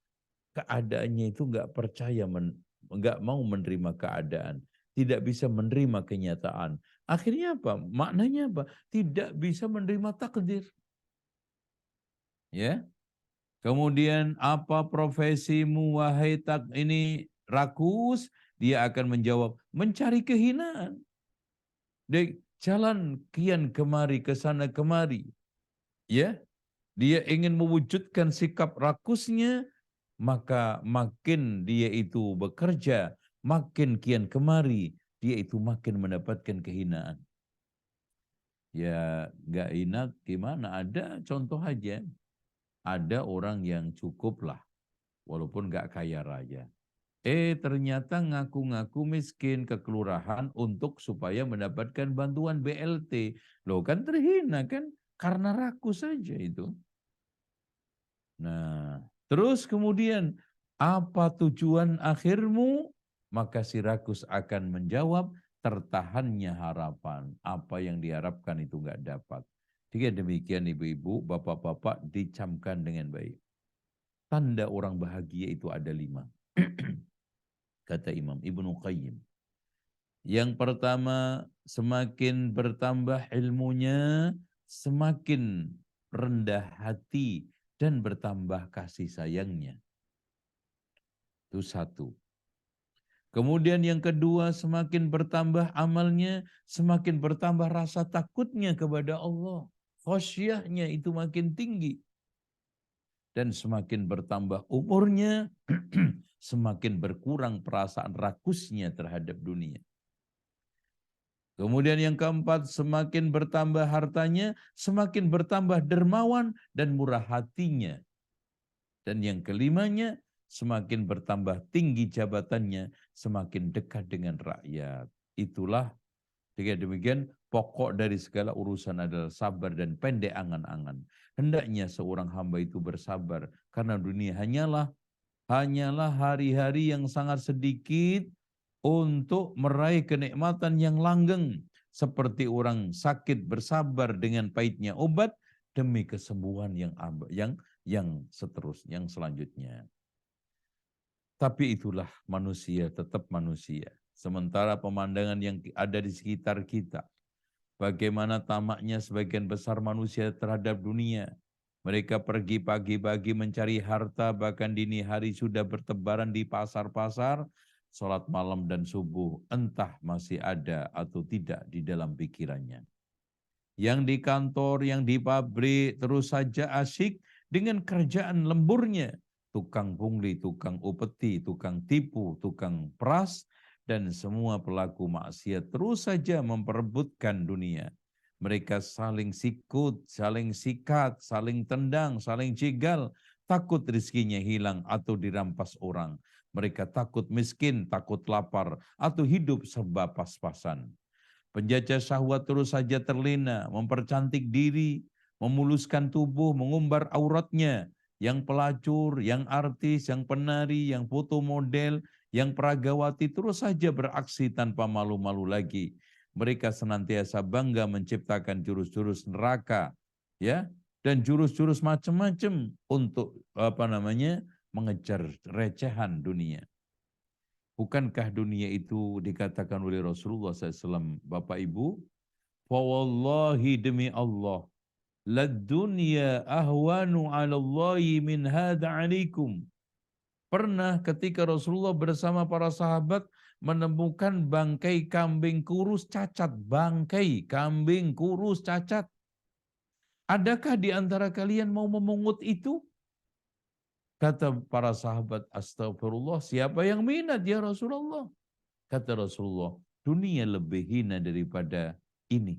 keadaannya itu nggak percaya, nggak mau menerima keadaan, tidak bisa menerima kenyataan. Akhirnya apa? Maknanya apa? Tidak bisa menerima takdir. Ya. Kemudian apa profesimu wahai ini rakus? Dia akan menjawab mencari kehinaan. Dia jalan kian kemari, ke sana kemari. Ya. Dia ingin mewujudkan sikap rakusnya, maka makin dia itu bekerja, makin kian kemari, dia itu makin mendapatkan kehinaan. Ya nggak enak gimana, ada contoh aja. Ada orang yang cukup lah, walaupun nggak kaya raya. Ternyata ngaku-ngaku miskin ke kelurahan untuk supaya mendapatkan bantuan BLT. Loh kan terhina kan, karena rakus saja itu. Nah, terus kemudian, apa tujuan akhirmu? Maka si rakus akan menjawab, tertahannya harapan. Apa yang diharapkan itu enggak dapat. Jadi demikian ibu-ibu, bapak-bapak, dicamkan dengan baik. Tanda orang bahagia itu ada 5. Kata Imam Ibnu Qayyim. Yang pertama, semakin bertambah ilmunya, semakin rendah hati dan bertambah kasih sayangnya. Itu satu. Kemudian yang kedua, semakin bertambah amalnya, semakin bertambah rasa takutnya kepada Allah. Khosyahnya itu makin tinggi. Dan semakin bertambah umurnya, semakin berkurang perasaan rakusnya terhadap dunia. Kemudian yang keempat, semakin bertambah hartanya, semakin bertambah dermawan dan murah hatinya. Dan yang kelimanya, semakin bertambah tinggi jabatannya, semakin dekat dengan rakyat. Itulah dengan demikian pokok dari segala urusan adalah sabar dan pendek angan-angan. Hendaknya seorang hamba itu bersabar karena dunia hanyalah hari-hari yang sangat sedikit untuk meraih kenikmatan yang langgeng. Seperti orang sakit bersabar dengan pahitnya obat demi kesembuhan yang seterusnya, yang selanjutnya. Tapi itulah manusia, tetap manusia. Sementara pemandangan yang ada di sekitar kita, bagaimana tamaknya sebagian besar manusia terhadap dunia. Mereka pergi pagi-pagi mencari harta, bahkan dini hari sudah bertebaran di pasar-pasar, sholat malam dan subuh, entah masih ada atau tidak di dalam pikirannya. Yang di kantor, yang di pabrik, terus saja asyik dengan kerjaan lemburnya. Tukang pungli, tukang upeti, tukang tipu, tukang peras, dan semua pelaku maksiat terus saja memperebutkan dunia. Mereka saling sikut, saling sikat, saling tendang, saling jegal, takut rizkinya hilang atau dirampas orang. Mereka takut miskin, takut lapar, atau hidup serba pas-pasan. Penjajah syahwat terus saja terlena, mempercantik diri, memuluskan tubuh, mengumbar auratnya. Yang pelacur, yang artis, yang penari, yang foto model, yang peragawati terus saja beraksi tanpa malu-malu lagi. Mereka senantiasa bangga menciptakan jurus-jurus neraka, ya, dan jurus-jurus macam-macam untuk mengejar recehan dunia. Bukankah dunia itu dikatakan oleh Rasulullah SAW, Bapak Ibu? Fawallahi demi Allah, lad dunya ahwanu ala Allahi min hadha alaikum. Pernah ketika Rasulullah bersama para sahabat menemukan bangkai kambing kurus cacat. Bangkai kambing kurus cacat. Adakah di antara kalian mau memungut itu? Kata para sahabat, astagfirullah, siapa yang minat ya Rasulullah? Kata Rasulullah, dunia lebih hina daripada ini.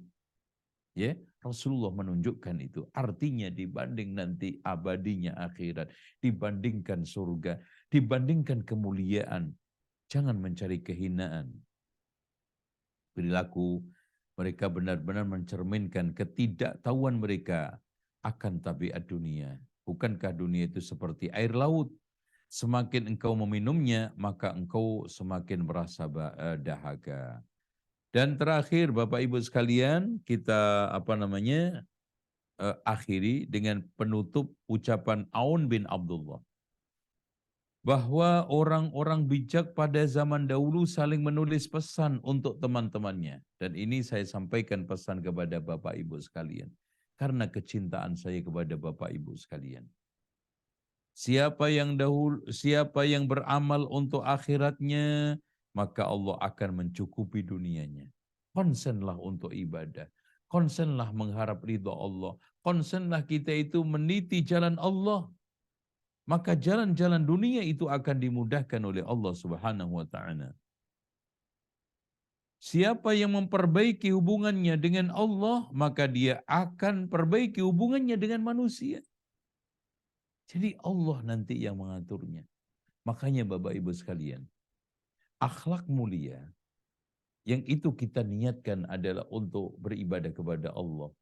Ya, Rasulullah menunjukkan itu. Artinya dibanding nanti abadinya akhirat, dibandingkan surga, dibandingkan kemuliaan, jangan mencari kehinaan. Perilaku mereka benar-benar mencerminkan ketidaktahuan mereka akan tabiat dunia. Bukankah dunia itu seperti air laut? Semakin engkau meminumnya, maka engkau semakin merasa dahaga. Dan terakhir, Bapak Ibu sekalian, kita akhiri dengan penutup ucapan Aun bin Abdullah. Bahwa orang-orang bijak pada zaman dahulu saling menulis pesan untuk teman-temannya. Dan ini saya sampaikan pesan kepada Bapak Ibu sekalian. Karena kecintaan saya kepada Bapak Ibu sekalian. Siapa yang beramal untuk akhiratnya, maka Allah akan mencukupi dunianya. Konsenlah untuk ibadah. Konsenlah mengharap ridha Allah. Konsenlah kita itu meniti jalan Allah. Maka jalan-jalan dunia itu akan dimudahkan oleh Allah Subhanahu wa ta'ala. Siapa yang memperbaiki hubungannya dengan Allah, maka dia akan perbaiki hubungannya dengan manusia. Jadi Allah nanti yang mengaturnya. Makanya Bapak Ibu sekalian, akhlak mulia yang itu kita niatkan adalah untuk beribadah kepada Allah.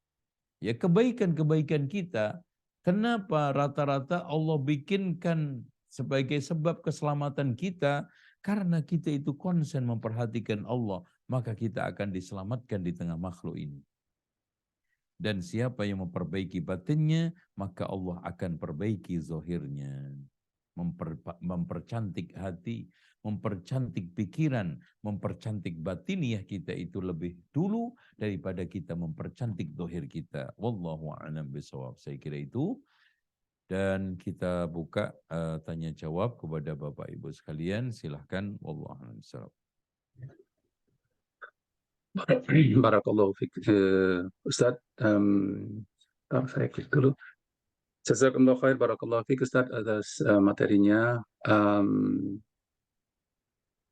Ya, kebaikan-kebaikan kita, kenapa rata-rata Allah bikinkan sebagai sebab keselamatan kita? Karena kita itu konsen memperhatikan Allah, maka kita akan diselamatkan di tengah makhluk ini. Dan siapa yang memperbaiki batinnya, maka Allah akan perbaiki zahirnya. Mempercantik hati, mempercantik pikiran, mempercantik batiniah kita itu lebih dulu daripada kita mempercantik dohir kita. Wallahu a'lam bishawab. Saya kira itu. Dan kita buka tanya jawab kepada Bapak Ibu sekalian. Silahkan. Wallahu a'lam bishawab. Barakallahu fiik, Ustaz. Saya klik dulu. Jazakumullah khair, barakallahu fiik Ustaz atas materinya.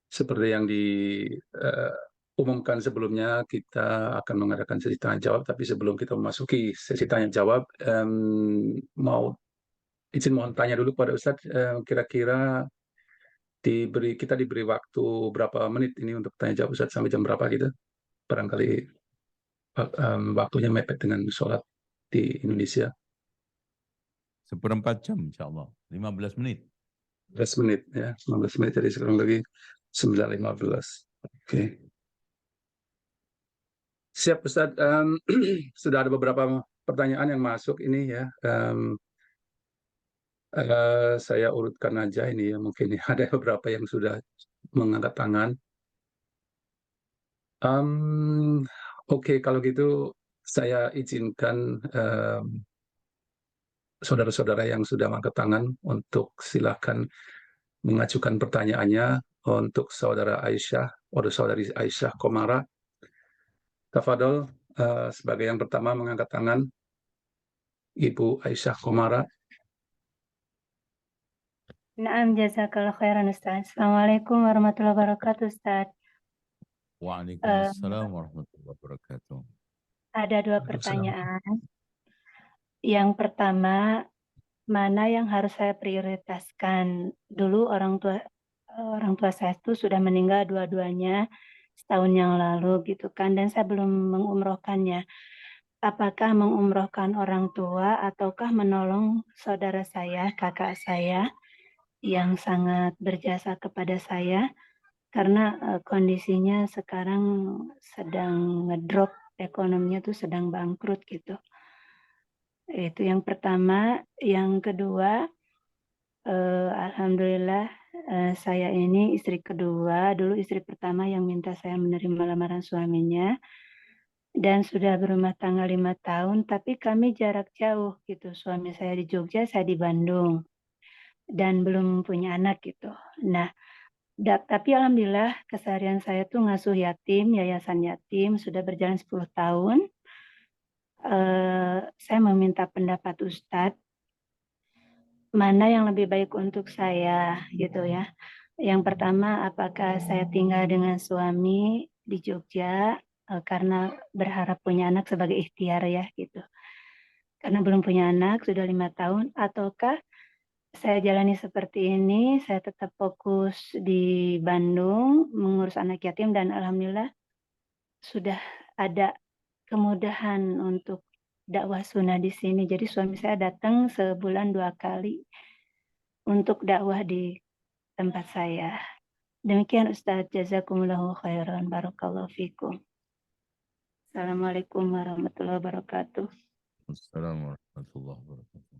Seperti yang diumumkan sebelumnya, kita akan mengadakan sesi tanya jawab. Tapi sebelum kita memasuki sesi tanya jawab, izin mohon tanya dulu kepada Ustadz, kira-kira kita diberi waktu berapa menit ini untuk tanya jawab Ustadz, sampai jam berapa gitu? Barangkali waktunya mepet dengan sholat di Indonesia. 1/4 jam insya Allah, 15 menit. 15 menit ya, 15 menit, jadi sekarang lagi 9.15. Oke. Siap Ustadz. Sudah ada beberapa pertanyaan yang masuk ini ya. Saya urutkan aja ini ya, mungkin ada beberapa yang sudah mengangkat tangan. Oke, kalau gitu saya izinkan saudara-saudara yang sudah mengangkat tangan untuk silakan mengajukan pertanyaannya. Untuk saudara Aisyah, saudari Aisyah Komara, tafadhol, sebagai yang pertama mengangkat tangan, Ibu Aisyah Komara. Naam, jazakallah khairan Ustaz. Assalamualaikum warahmatullahi wabarakatuh Ustaz. Waalaikumsalam warahmatullahi wabarakatuh. Ada 2 pertanyaan. Yang pertama, mana yang harus saya prioritaskan? Dulu orang tua saya itu sudah meninggal dua-duanya setahun yang lalu gitu kan, dan saya belum mengumrohkannya. Apakah mengumrohkan orang tua ataukah menolong saudara saya, kakak saya yang sangat berjasa kepada saya? Karena kondisinya sekarang sedang ngedrop, ekonominya tuh sedang bangkrut gitu. Itu yang pertama. Yang kedua, alhamdulillah saya ini istri kedua. Dulu istri pertama yang minta saya menerima lamaran suaminya, dan sudah berumah tangga 5 tahun, tapi kami jarak jauh gitu. Suami saya di Jogja, saya di Bandung, dan belum punya anak gitu. Nah, tapi alhamdulillah keseharian saya tuh ngasuh yatim, yayasan yatim, sudah berjalan 10 tahun. Saya meminta pendapat Ustadz, mana yang lebih baik untuk saya gitu ya. Yang pertama, apakah saya tinggal dengan suami di Jogja karena berharap punya anak sebagai ikhtiar ya gitu. Karena belum punya anak, sudah 5 tahun, ataukah saya jalani seperti ini, saya tetap fokus di Bandung mengurus anak yatim, dan alhamdulillah sudah ada kemudahan untuk dakwah sunnah di sini. Jadi suami saya datang sebulan 2 kali untuk dakwah di tempat saya. Demikian Ustadz, jazakumullahu khairan, barakallahu fikum. Assalamualaikum warahmatullahi wabarakatuh. Assalamualaikum warahmatullahi wabarakatuh.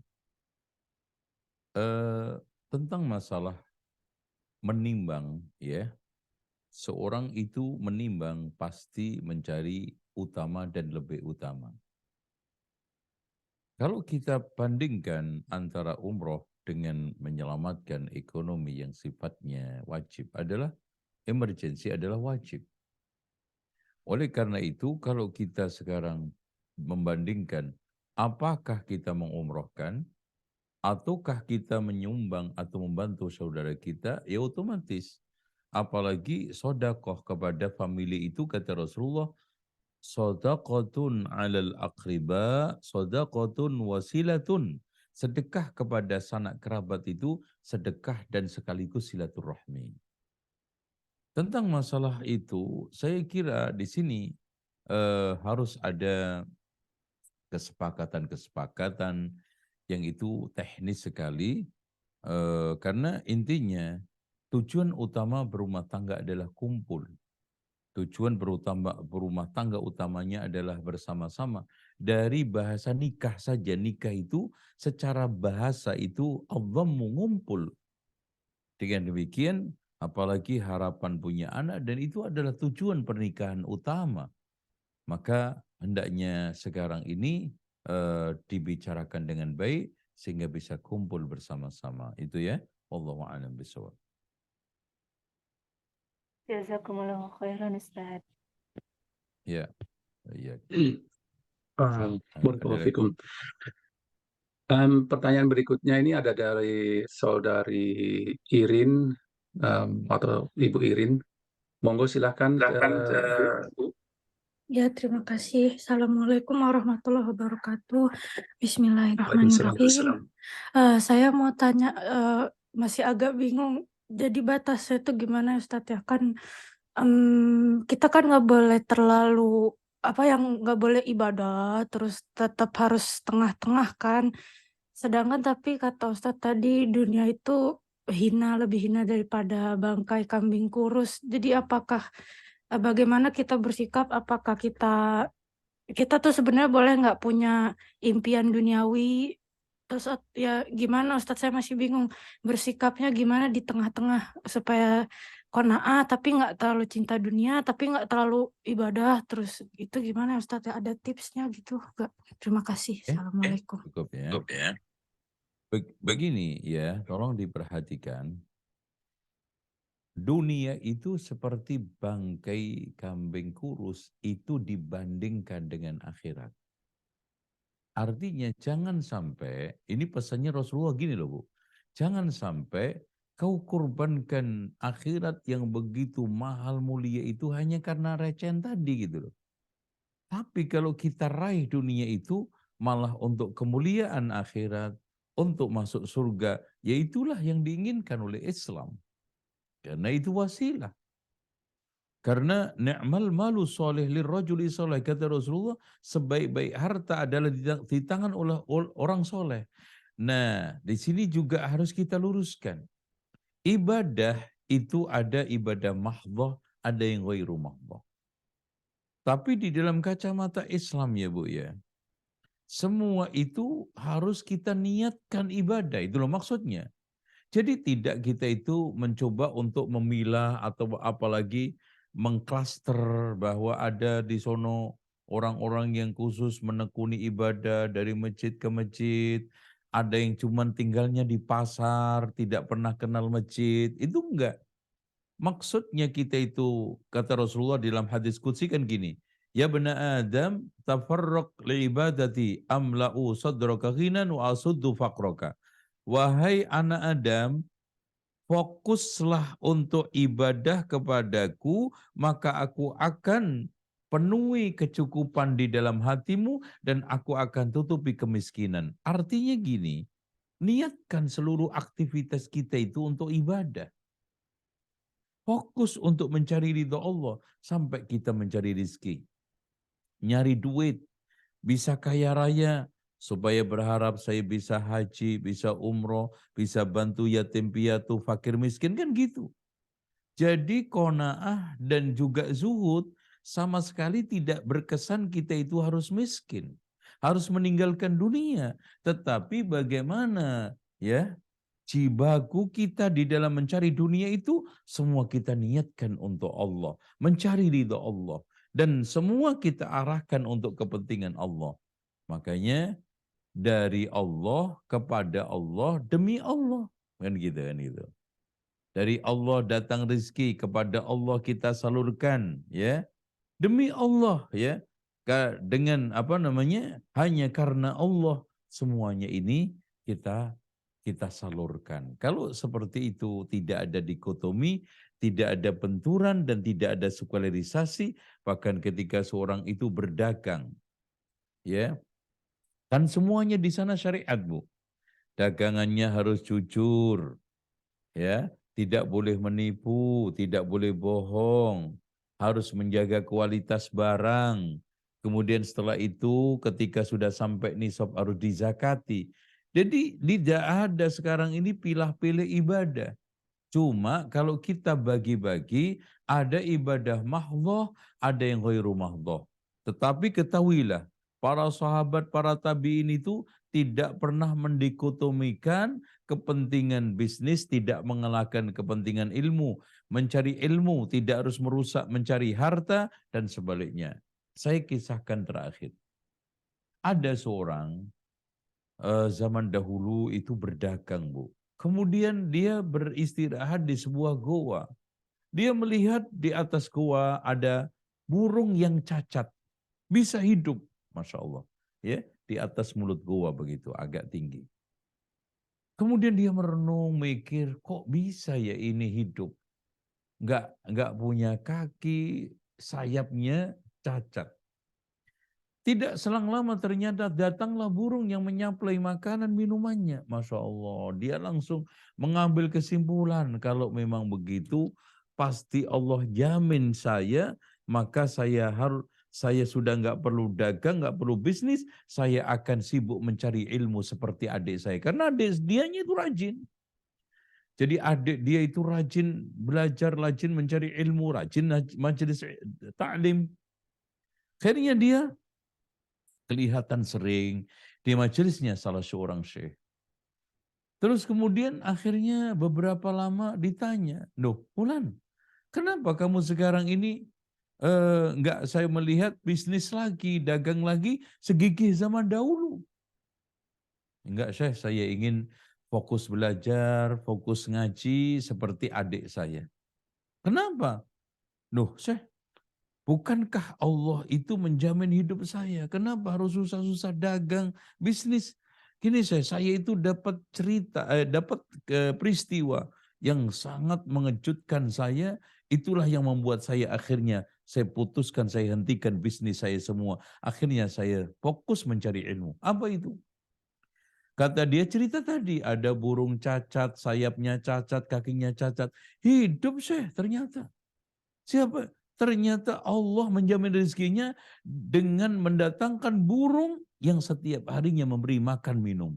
Tentang masalah menimbang ya, seorang itu menimbang pasti mencari utama dan lebih utama. Kalau kita bandingkan antara umroh dengan menyelamatkan ekonomi yang sifatnya wajib, adalah emergensi adalah wajib. Oleh karena itu, kalau kita sekarang membandingkan apakah kita mengumrohkan ataukah kita menyumbang atau membantu saudara kita, ya otomatis. Apalagi sodakoh kepada famili itu, kata Rasulullah, sodaqotun alal aqriba, sodaqotun wasilatun. Sedekah kepada sanak kerabat itu sedekah dan sekaligus silaturahmi. Tentang masalah itu, saya kira di sini harus ada kesepakatan-kesepakatan yang itu teknis sekali, karena intinya tujuan utama berumah tangga adalah kumpul. Tujuan berumah tangga utamanya adalah bersama-sama. Dari bahasa nikah saja, nikah itu secara bahasa itu Allah mengumpul. Dengan demikian, apalagi harapan punya anak, dan itu adalah tujuan pernikahan utama. Maka hendaknya sekarang ini dibicarakan dengan baik sehingga bisa kumpul bersama-sama. Itu ya. Wallahu a'lam bishawab. Jazakumullah khairan Ustaz. Ya. Iya. Barakallahu fikum. Pertanyaan berikutnya ini ada dari saudari Irin atau Ibu Irin. Monggo silahkan, Bu. Ya, terima kasih. Assalamualaikum warahmatullahi wabarakatuh. Waalaikumsalam. Bismillahirrahmanirrahim. Saya mau tanya, masih agak bingung. Jadi batasnya itu gimana Ustadz ya? Kan kita kan nggak boleh terlalu yang nggak boleh ibadah, terus tetap harus tengah-tengah kan. Sedangkan tapi kata Ustadz tadi dunia itu lebih hina daripada bangkai kambing kurus. Jadi apakah bagaimana kita bersikap? Apakah kita tuh sebenarnya boleh nggak punya impian duniawi? Terus ya gimana Ustadz, saya masih bingung bersikapnya gimana di tengah-tengah supaya qanaah tapi nggak terlalu cinta dunia tapi nggak terlalu ibadah. Terus itu gimana Ustadz ya, ada tipsnya gitu nggak? Terima kasih. Assalamualaikum. Cukup ya. Begini ya, tolong diperhatikan. Dunia itu seperti bangkai kambing kurus itu dibandingkan dengan akhirat. Artinya jangan sampai, ini pesannya Rasulullah gini loh Bu, jangan sampai kau korbankan akhirat yang begitu mahal mulia itu hanya karena recehan tadi gitu loh. Tapi kalau kita raih dunia itu malah untuk kemuliaan akhirat, untuk masuk surga, ya itulah yang diinginkan oleh Islam. Karena itu wasilah. Karena ni'mal malu soleh lirrajuli soleh, kata Rasulullah, sebaik-baik harta adalah di tangan oleh orang soleh. Nah, di sini juga harus kita luruskan. Ibadah itu ada ibadah mahdhah, ada yang ghairu mahdhah. Tapi di dalam kacamata Islam ya Bu ya, semua itu harus kita niatkan ibadah, itu loh maksudnya. Jadi tidak kita itu mencoba untuk memilah atau apalagi mengklaster bahwa ada di sono orang-orang yang khusus menekuni ibadah dari masjid ke masjid, ada yang cuman tinggalnya di pasar, tidak pernah kenal masjid, itu enggak. Maksudnya kita itu, kata Rasulullah dalam hadis qudsi kan gini, ya bena Adam, tafarraq li'ibadati amla'u sadraka ghinan wa asuddu faqraka. Wahai anak Adam, fokuslah untuk ibadah kepadaku, maka aku akan penuhi kecukupan di dalam hatimu dan aku akan tutupi kemiskinan. Artinya gini, niatkan seluruh aktivitas kita itu untuk ibadah. Fokus untuk mencari ridha Allah sampai kita mencari rizki. Nyari duit, bisa kaya raya, supaya berharap saya bisa haji, bisa umroh, bisa bantu yatim piatu, fakir miskin, kan gitu. Jadi qanaah dan juga zuhud sama sekali tidak berkesan kita itu harus miskin, harus meninggalkan dunia. Tetapi bagaimana ya jibaku kita di dalam mencari dunia itu semua kita niatkan untuk Allah, mencari ridha Allah, dan semua kita arahkan untuk kepentingan Allah. Makanya dari Allah kepada Allah demi Allah, kan gitu kan itu. Dari Allah datang rezeki, kepada Allah kita salurkan, ya, demi Allah, ya, dengan hanya karena Allah semuanya ini kita salurkan. Kalau seperti itu tidak ada dikotomi, tidak ada benturan dan tidak ada sekularisasi, bahkan ketika seorang itu berdagang, ya, kan semuanya di sana syariat, Bu. Dagangannya harus jujur, ya, tidak boleh menipu, tidak boleh bohong, harus menjaga kualitas barang. Kemudian setelah itu ketika sudah sampai nisab harus dizakati. Jadi tidak ada sekarang ini pilah-pilih ibadah. Cuma kalau kita bagi-bagi, ada ibadah mahdhah, ada yang ghairu mahdhah. Tetapi ketahuilah, para sahabat, para tabi'in itu tidak pernah mendikotomikan kepentingan bisnis, tidak mengalahkan kepentingan ilmu. mencari ilmu, tidak harus merusak mencari harta, dan sebaliknya. Saya kisahkan terakhir. Ada seorang zaman dahulu itu berdagang, Bu. Kemudian dia beristirahat di sebuah goa. Dia melihat di atas goa ada burung yang cacat, bisa hidup, Masya Allah. Ya, di atas mulut goa begitu, agak tinggi. Kemudian dia merenung, mikir, kok bisa ya ini hidup? Nggak punya kaki, sayapnya cacat. Tidak selang lama ternyata datanglah burung yang menyaplai makanan minumannya. Masya Allah, dia langsung mengambil kesimpulan, kalau memang begitu, pasti Allah jamin saya, maka saya sudah nggak perlu dagang, nggak perlu bisnis, saya akan sibuk mencari ilmu seperti adik saya. Karena adik dianya itu rajin. Jadi adik dia itu rajin belajar, rajin mencari ilmu, rajin majelis ta'lim. Akhirnya dia kelihatan sering di majelisnya salah seorang syekh. Terus kemudian akhirnya beberapa lama ditanya, "Loh, Fulan, kenapa kamu sekarang ini enggak saya melihat bisnis lagi, dagang lagi segigih zaman dahulu?" "Enggak, Syekh, saya ingin fokus belajar, fokus ngaji seperti adik saya." "Kenapa?" "Loh, Syekh, bukankah Allah itu menjamin hidup saya? Kenapa harus susah-susah dagang, bisnis?" Gini saya itu dapat peristiwa yang sangat mengejutkan saya. Itulah yang membuat saya akhirnya saya putuskan, saya hentikan bisnis saya semua. Akhirnya saya fokus mencari ilmu. Apa itu? Kata dia cerita tadi, ada burung cacat, sayapnya cacat, kakinya cacat. Hidup ternyata. Siapa? Ternyata Allah menjamin rezekinya dengan mendatangkan burung yang setiap harinya memberi makan minum.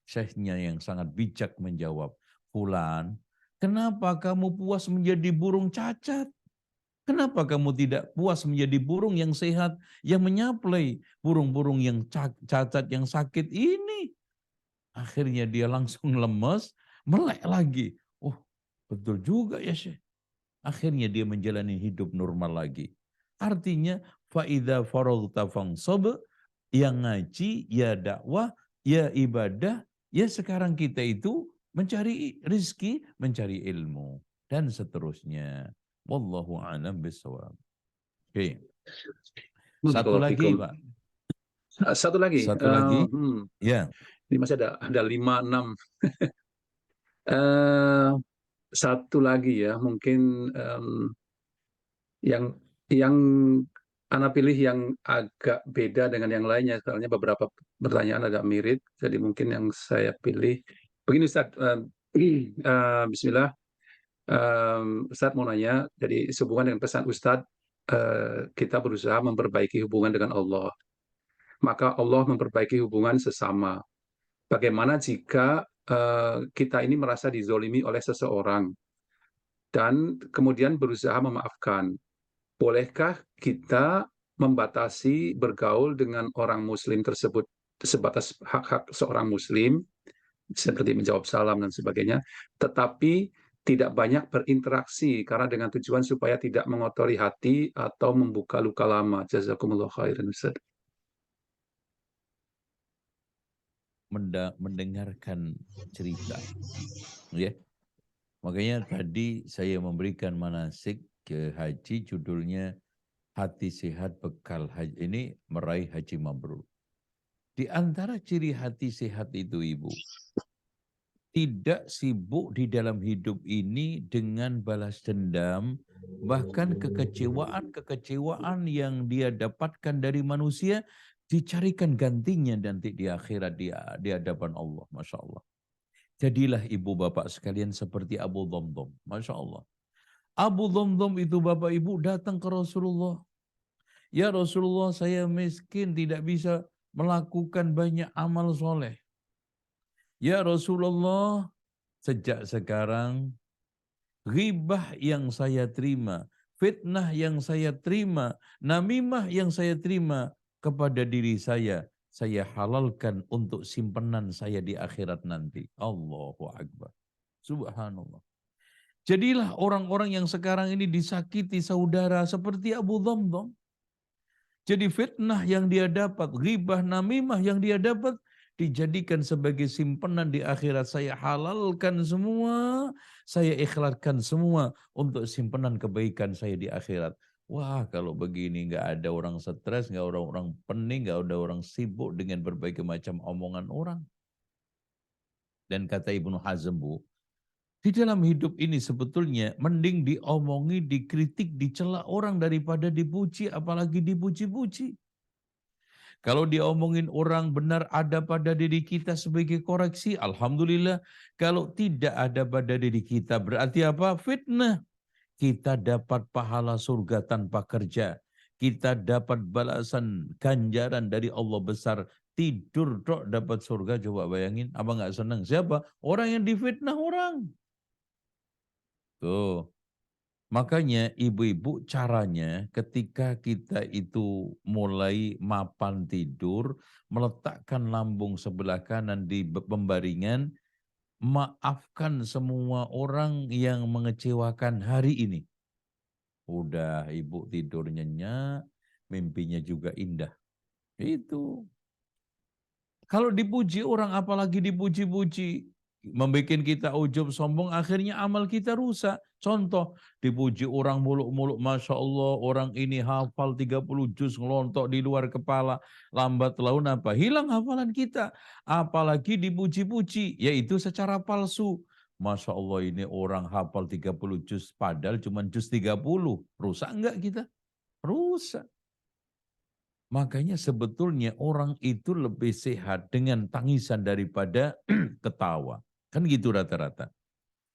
Syekhnya yang sangat bijak menjawab, "Fulan, kenapa kamu puas menjadi burung cacat? Kenapa kamu tidak puas menjadi burung yang sehat, yang menyaplai burung-burung yang cacat, yang sakit ini?" Akhirnya dia langsung lemes, melek lagi. Oh, betul juga ya Syekh. Akhirnya dia menjalani hidup normal lagi. Artinya, faida faraghta fansab, yang ngaji, ya dakwah, ya ibadah, ya sekarang kita itu mencari rizki, mencari ilmu, dan seterusnya. Wallahu a'lam bishawab. Oke. Satu lagi, Pak. Satu lagi. Satu lagi. Ya. Ini masih ada 5, 6. Satu lagi ya, mungkin yang Ana pilih yang agak beda dengan yang lainnya, soalnya beberapa pertanyaan agak mirip, jadi mungkin yang saya pilih begini, Ustaz. Bismillah. Ustaz mau nanya, jadi sehubungan dengan pesan Ustaz, kita berusaha memperbaiki hubungan dengan Allah, maka Allah memperbaiki hubungan sesama. Bagaimana jika kita ini merasa dizolimi oleh seseorang dan kemudian berusaha memaafkan? Bolehkah kita membatasi bergaul dengan orang Muslim tersebut sebatas hak-hak seorang Muslim, seperti menjawab salam dan sebagainya, tetapi tidak banyak berinteraksi karena dengan tujuan supaya tidak mengotori hati atau membuka luka lama? Jazakumullah khairan, Ustaz. Mendengarkan cerita, ya. Makanya tadi saya memberikan manasik ke haji, judulnya Hati Sehat Bekal Haji. Ini meraih haji mabrur. Di antara ciri hati sehat itu, Ibu, tidak sibuk di dalam hidup ini dengan balas dendam, bahkan kekecewaan yang dia dapatkan dari manusia dicarikan gantinya nanti di akhirat, di hadapan Allah. Masya Allah. Jadilah ibu bapak sekalian seperti Abu Dhamdham. Masya Allah. Abu Dhamdham itu bapak ibu datang ke Rasulullah. "Ya Rasulullah, saya miskin, tidak bisa melakukan banyak amal soleh. Ya Rasulullah, sejak sekarang ghibah yang saya terima, fitnah yang saya terima, namimah yang saya terima kepada diri saya halalkan untuk simpanan saya di akhirat nanti." Allahu Akbar. Subhanallah. Jadilah orang-orang yang sekarang ini disakiti saudara seperti Abu Dhamdham. Jadi fitnah yang dia dapat, ghibah, namimah yang dia dapat, dijadikan sebagai simpanan di akhirat. Saya halalkan semua, saya ikhlaskan semua untuk simpanan kebaikan saya di akhirat. Wah, kalau begini nggak ada orang stres, nggak ada orang pening, nggak ada orang sibuk dengan berbagai macam omongan orang. Dan kata Ibnu Hazm, Bu, di dalam hidup ini sebetulnya mending diomongi, dikritik, dicela orang daripada dipuji, apalagi dipuji-puji. Kalau diomongin orang benar ada pada diri kita sebagai koreksi, alhamdulillah. Kalau tidak ada pada diri kita berarti apa? Fitnah. Kita dapat pahala surga tanpa kerja. Kita dapat balasan ganjaran dari Allah besar. Tidur dok dapat surga, coba bayangin. Apa nggak senang? Siapa? Orang yang difitnah orang. Tuh. Makanya ibu-ibu caranya ketika kita itu mulai mapan tidur, meletakkan lambung sebelah kanan di pembaringan, maafkan semua orang yang mengecewakan hari ini. Udah ibu tidur nyenyak, mimpinya juga indah. Itu. Kalau dipuji orang apalagi dipuji-puji, membuat kita ujub sombong, akhirnya amal kita rusak. Contoh, dipuji orang muluk-muluk, Masya Allah, orang ini hafal 30 juz, ngelontok di luar kepala, lambat laun apa? Hilang hafalan kita. Apalagi dipuji-puji, yaitu secara palsu. Masya Allah ini orang hafal 30 juz, padahal cuma juz 30. Rusak enggak kita? Rusak. Makanya sebetulnya orang itu lebih sehat dengan tangisan daripada ketawa. Kan gitu rata-rata.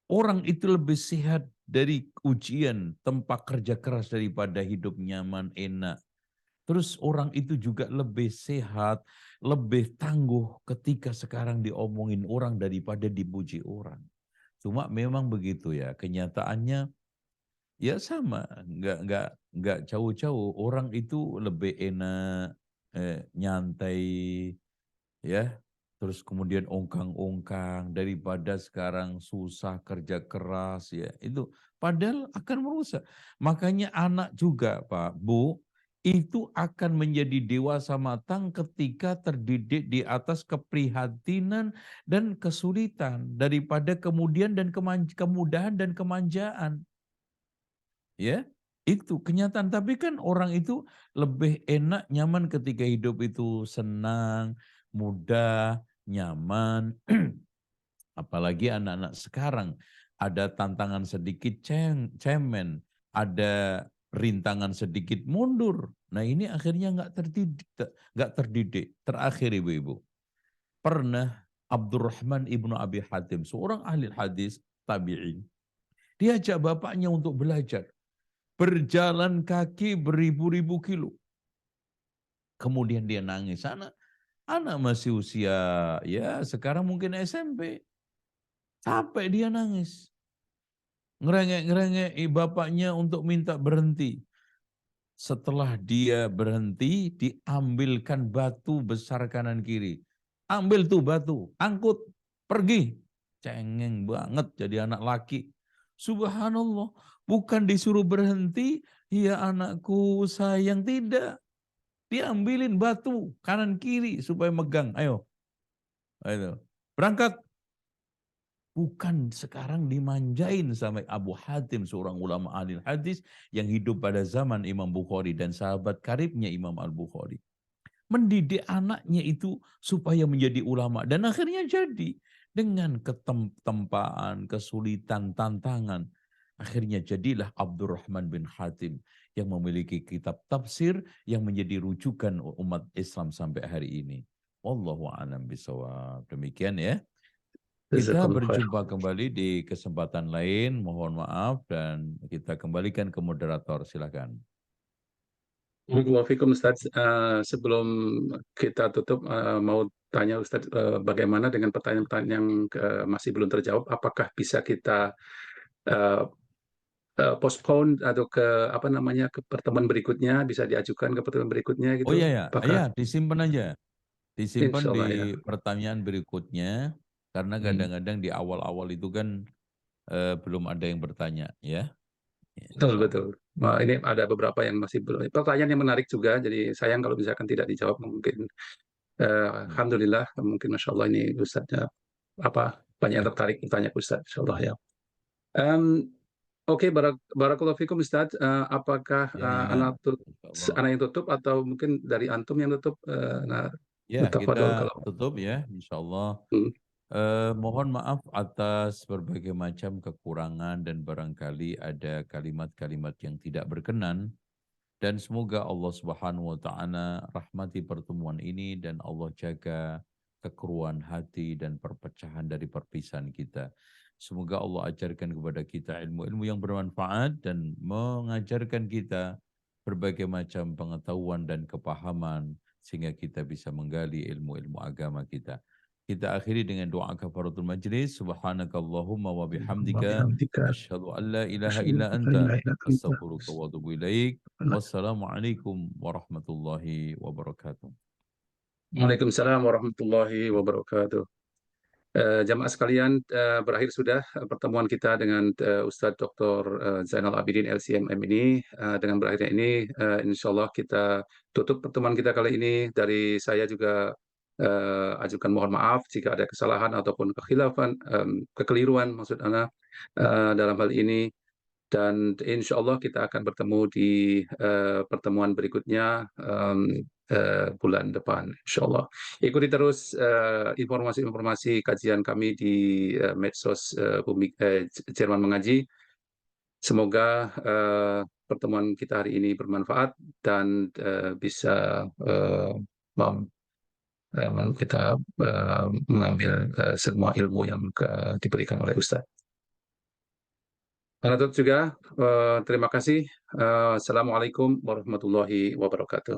Orang itu lebih sehat dari ujian, tempat kerja keras daripada hidup nyaman, enak. Terus orang itu juga lebih sehat, lebih tangguh ketika sekarang diomongin orang daripada dipuji orang. Cuma memang begitu ya, kenyataannya ya sama, nggak jauh-jauh. Orang itu lebih enak, nyantai, ya. Terus kemudian ongkang-ongkang daripada sekarang susah kerja keras ya. Itu padahal akan merusak. Makanya anak juga Pak, Bu, itu akan menjadi dewasa matang ketika terdidik di atas keprihatinan dan kesulitan daripada kemudian dan kemudahan dan kemanjaan. Ya, itu kenyataan. Tapi kan orang itu lebih enak, nyaman ketika hidup itu senang, mudah, nyaman. Apalagi anak-anak sekarang ada tantangan sedikit cemen, ada rintangan sedikit mundur. Nah ini akhirnya nggak terdidik. Terakhir ibu-ibu, pernah Abdurrahman ibnu Abi Hatim, seorang ahli hadis tabi'in, diajak bapaknya untuk belajar. Berjalan kaki beribu-ribu kilo. Kemudian dia nangis. Anak masih usia, ya sekarang mungkin SMP. Capek dia nangis. Ngerengek-ngerengek bapaknya untuk minta berhenti. Setelah dia berhenti, diambilkan batu besar kanan kiri. Ambil tuh batu, angkut, pergi. Cengeng banget jadi anak laki. Subhanallah, bukan disuruh berhenti, ya anakku sayang, tidak. Diambilin batu kanan kiri supaya megang. Ayo. Berangkat. Bukan sekarang dimanjain sama Abu Hatim, seorang ulama ahli hadis yang hidup pada zaman Imam Bukhari dan sahabat karibnya Imam Al-Bukhari. Mendidik anaknya itu supaya menjadi ulama. Dan akhirnya jadi. Dengan ketempaan, kesulitan, tantangan. Akhirnya jadilah Abdurrahman bin Hatim yang memiliki kitab tafsir yang menjadi rujukan umat Islam sampai hari ini. Wallahu a'lam bishawab. Demikian ya. Kita berjumpa kembali di kesempatan lain. Mohon maaf dan kita kembalikan ke moderator. Silakan. Waalaikumsalam Ustaz. Sebelum kita tutup, mau tanya Ustaz, bagaimana dengan pertanyaan-pertanyaan yang masih belum terjawab? Apakah bisa kita postpone atau ke pertemuan berikutnya, bisa diajukan ke pertemuan berikutnya gitu? Oh iya ya, Apakah? disimpan aja. Disimpan Insya Allah, di ya. pertanyaan berikutnya. Karena kadang-kadang di awal-awal itu kan belum ada yang bertanya ya. Ya, Betul, insya Allah. betul. Nah, ini ada beberapa yang masih belum. Pertanyaan yang menarik juga, jadi sayang kalau misalkan tidak dijawab mungkin. Alhamdulillah, mungkin Masya Allah ini Ustadznya banyak yang tertarik bertanya ke Ustadz, Insya Allah ya. Em, Oke, barakallahu fikum Ustadz. Apakah Ya, ya, insya Allah. anak yang tutup atau mungkin dari antum yang tutup? Nah, Ya, tafadhol kita kalau. tutup ya, insya Allah. Hmm. Mohon maaf atas berbagai macam kekurangan dan barangkali ada kalimat-kalimat yang tidak berkenan. Dan semoga Allah Subhanahu wa Ta'ala rahmati pertemuan ini dan Allah jaga kekeruan hati dan perpecahan dari perpisahan kita. Semoga Allah ajarkan kepada kita ilmu-ilmu yang bermanfaat dan mengajarkan kita berbagai macam pengetahuan dan kepahaman sehingga kita bisa menggali ilmu-ilmu agama kita. Kita akhiri dengan doa kafaratul majlis. Subhanakallahumma wa bihamdika asyhadu an la ilaha illa anta astaghfiruka wa atubu ilaik. Wassalamualaikum warahmatullahi wabarakatuh. Waalaikumsalam warahmatullahi wabarakatuh. Jamaah sekalian, berakhir sudah pertemuan kita dengan Ustadz Dr. Zainal Abidin LCMM ini. Dengan berakhirnya ini, insya Allah kita tutup pertemuan kita kali ini. Dari saya juga ajukan mohon maaf jika ada kesalahan ataupun kekhilafan, kekeliruan maksud Anda dalam hal ini. Dan insya Allah kita akan bertemu di pertemuan berikutnya bulan depan, insya Allah. Ikuti terus informasi-informasi kajian kami di medsos Jerman Mengaji. Semoga pertemuan kita hari ini bermanfaat dan bisa kita mengambil semua ilmu yang diberikan oleh Ustadz. Karena itu juga terima kasih. Assalamualaikum warahmatullahi wabarakatuh.